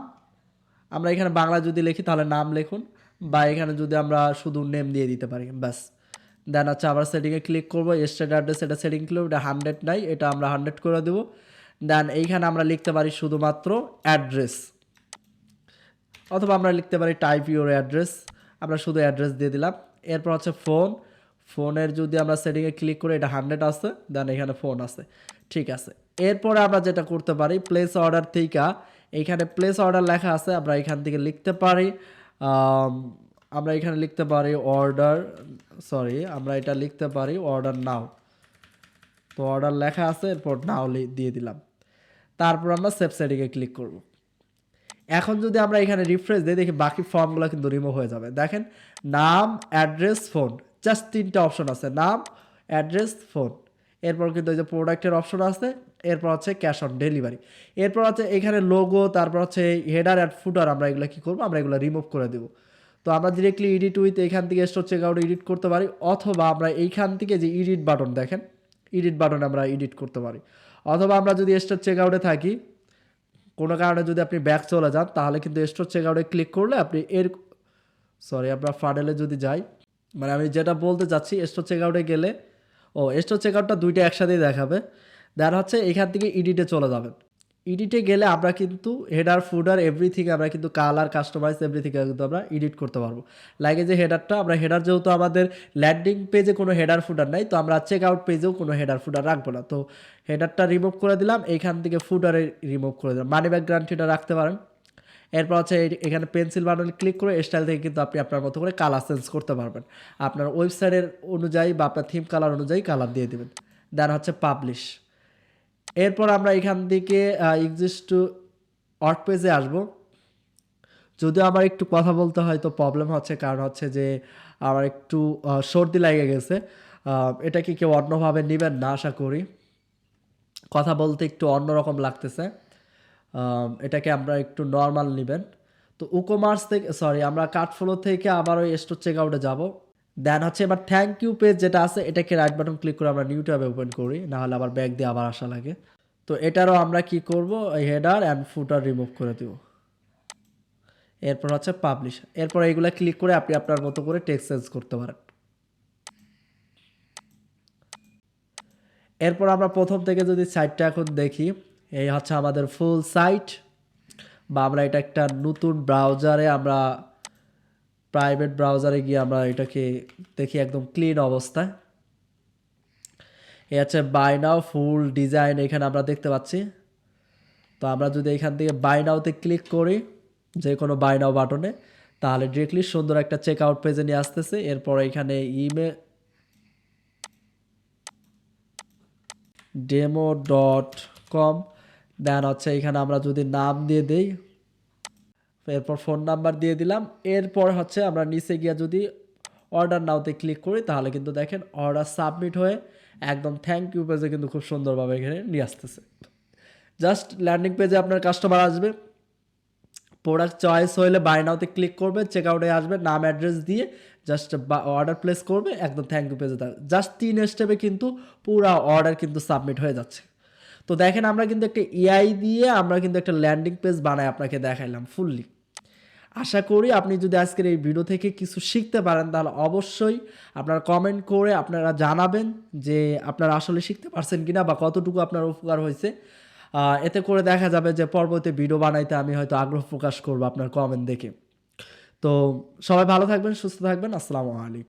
Speaker 1: আমরা এখানে বাংলা যদি লিখি তাহলে নাম লিখুন, বা এখানে যদি আমরা শুধু নেম দিয়ে দিতে পারি, ব্যাস। দেন হচ্ছে আবার সেটিংয়ে ক্লিক করবো, স্টেট অ্যাড্রেস এটা সেটিং করবো, এটা 100 নাই, এটা আমরা 100 করে দেবো। দেন এইখানে আমরা লিখতে পারি শুধুমাত্র অ্যাড্রেস, অথবা আমরা লিখতে পারি টাইপ ইউর অ্যাড্রেস, আমরা শুধু অ্যাড্রেস দিয়ে দিলাম। এরপর হচ্ছে ফোনের যদি আমরা সেটিংয়ে ক্লিক করি, এটা 100 আছে, দেন এখানে ফোন আছে, ঠিক আছে। এরপরে আমরা যেটা করতে পারি, প্লেস অর্ডার থেকে এইখানে প্লেস অর্ডার লেখা আছে, আমরা এখান থেকে লিখতে পারি আমরা এখানে লিখতে পারি আমরা এটা লিখতে পারি অর্ডার নাও। তো অর্ডার লেখা আছে, এরপর নাও দিয়ে দিলাম। তারপর আমরা সেভ সেটিংয়ে ক্লিক করব। এখন যদি আমরা এখানে রিফ্রেশ দিই, দেখি বাকি ফর্মগুলো কিন্তু রিমুভ হয়ে যাবে। দেখেন নাম, অ্যাড্রেস, ফোন, জাস্ট 3টা অপশন আছে, নাম, অ্যাড্রেস, ফোন। এরপর কিন্তু এই যে প্রোডাক্টের অপশন আছে, এরপর হচ্ছে ক্যাশ অন ডেলিভারি, এরপর হচ্ছে এখানে লোগো, তারপর হচ্ছে হেডার অ্যাড ফুটার, আমরা এগুলো কী করবো, আমরা এগুলো রিমুভ করে দেবো। তো আমরা ডিরেক্টলি এডিট উইথ এখান থেকে স্টোর চেক আউট এডিট করতে পারি, অথবা আমরা এইখান থেকে যে এডিট বাটন দেখেন, এডিট বাটন আমরা এডিট করতে পারি। অথবা আমরা যদি স্টোর চেক আউটে থাকি, কোনো কারণে যদি আপনি ব্যাক চলে যান, তাহলে কিন্তু স্টোর চেক আউটে ক্লিক করলে আপনি আমরা ফানেলে যদি যাই, মানে আমি যেটা বলতে চাচ্ছি, স্টোর চেক আউটে গেলে স্টোর চেক আউটটা দুইটা একসাথেই দেখাবে। দেন হচ্ছে এখান থেকে এডিটে চলে যাবেন। এডিটে গেলে আমরা কিন্তু হেডার, ফুডার, এভরিথিং, আমরা কিন্তু কালার, কাস্টমাইজ এভরিথিং কিন্তু আমরা এডিট করতে পারবো। লাগে যে হেডার যেহেতু আমাদের ল্যান্ডিং পেজে কোনো হেডার ফুডার নাই, তো আমরা চেক আউট পেজেও কোনো হেডার ফুডার রাখবো না। তো হেডারটা রিমুভ করে দিলাম, এইখান থেকে ফুডারে রিমুভ করে দিলাম, মানি ব্যাক গ্যারান্টিটা রাখতে পারেন। এরপর হচ্ছে এখানে পেন্সিল বাটনে ক্লিক করে স্টাইল থেকে কিন্তু আপনি আপনার মতো করে কালার চেঞ্জ করতে পারবেন, আপনার ওয়েবসাইটের অনুযায়ী বা আপনার থিম কালার অনুযায়ী কালার দিয়ে দেবেন। দেন হচ্ছে পাবলিশ। এরপর আমরা এখান থেকে এক্সিস্ট টু ওয়ার্ড পেজে আসবো। যদিও আমার একটু কথা বলতে হয়তো প্রবলেম হচ্ছে, কারণ হচ্ছে যে আমার একটু সর্দি লেগে গেছে। এটা কি কেউ অন্যভাবে নেবেন না, আশা করি। কথা বলতে একটু অন্যরকম লাগতেছে, এটাকে আমরা একটু নর্মাল নেবেন। তো উকোমার্স থেকে আমরা কার্টফ্লো থেকে আবার ওই স্টোর চেক আউটে যাবো। দেন হচ্ছে এবার থ্যাংক ইউ পেজ যেটা আছে, এটাকে রাইট বাটন ক্লিক করে আমরা নিউ ট্যাবে ওপেন করি, না হলে আবার ব্যাক দিয়ে আবার আসা লাগে। তো এটারও আমরা কি করব, হেডার অ্যান্ড ফুটার রিমুভ করে দেব। এরপর হচ্ছে পাবলিশ। এরপর এইগুলা ক্লিক করে আপনি আপনার মতো করে টেক্সট চেঞ্জ করতে পারেন। এরপর আমরা প্রথম থেকে যদি সাইটটা এখন দেখি, এই হচ্ছে আমাদের ফুল সাইট। বা আমরা এটা একটা নতুন ব্রাউজারে আমরা প্রাইভেট ব্রাউজারে গিয়ে আমরা এটাকে দেখি একদম ক্লিন অবস্থায়। এ হচ্ছে বাই নাও ফুল ডিজাইন এখানে আমরা দেখতে পাচ্ছি। তো আমরা যদি এখান থেকে বাই নাওতে ক্লিক করি যে কোনো বাই নাও বাটনে, তাহলে ডিরেক্টলি সুন্দর একটা চেক আউট পেজে নিয়ে আসতেছে। এরপর এখানে ইমেল demo.com, দেন হচ্ছে এখানে আমরা যদি নাম দিয়ে দেই, এরপর ফোন নাম্বার দিয়ে দিলাম। এরপর হচ্ছে আমরা নিচে গিয়ে যদি অর্ডার নাওতে ক্লিক করি তাহলে কিন্তু দেখেন অর্ডার সাবমিট হয়ে একদম থ্যাংক ইউ পেজে কিন্তু খুব সুন্দরভাবে এখানে নিয়ে আসতেছে। জাস্ট ল্যান্ডিং পেজে আপনার কাস্টমার আসবে, প্রোডাক্ট চয়েস হলে বাই নাওতে ক্লিক করবে, চেক আউটে আসবে, নাম অ্যাড্রেস দিয়ে জাস্ট অর্ডার প্লেস করবে, একদম থ্যাংক ইউ পেজে জাস্ট 3 স্টেপে কিন্তু পুরো অর্ডার কিন্তু সাবমিট হয়ে যাচ্ছে। তো দেখেন আমরা কিন্তু একটা এআই দিয়ে আমরা কিন্তু একটা ল্যান্ডিং পেজ বানাই আপনাকে দেখাইলাম ফুললি। আশা করি আপনি যদি আজকের এই ভিডিও থেকে কিছু শিখতে পারেন তাহলে অবশ্যই আপনারা কমেন্ট করে আপনারা জানাবেন যে আপনারা আসলে শিখতে পারছেন কিনা বা কতটুকু আপনার উপকার হয়েছে। এতে করে দেখা যাবে যে পরবর্তী ভিডিও বানাইতে আমি হয়তো আগ্রহ প্রকাশ করবো আপনার কমেন্ট দেখে। তো সবাই ভালো থাকবেন, সুস্থ থাকবেন। আসসালামু আলাইকুম।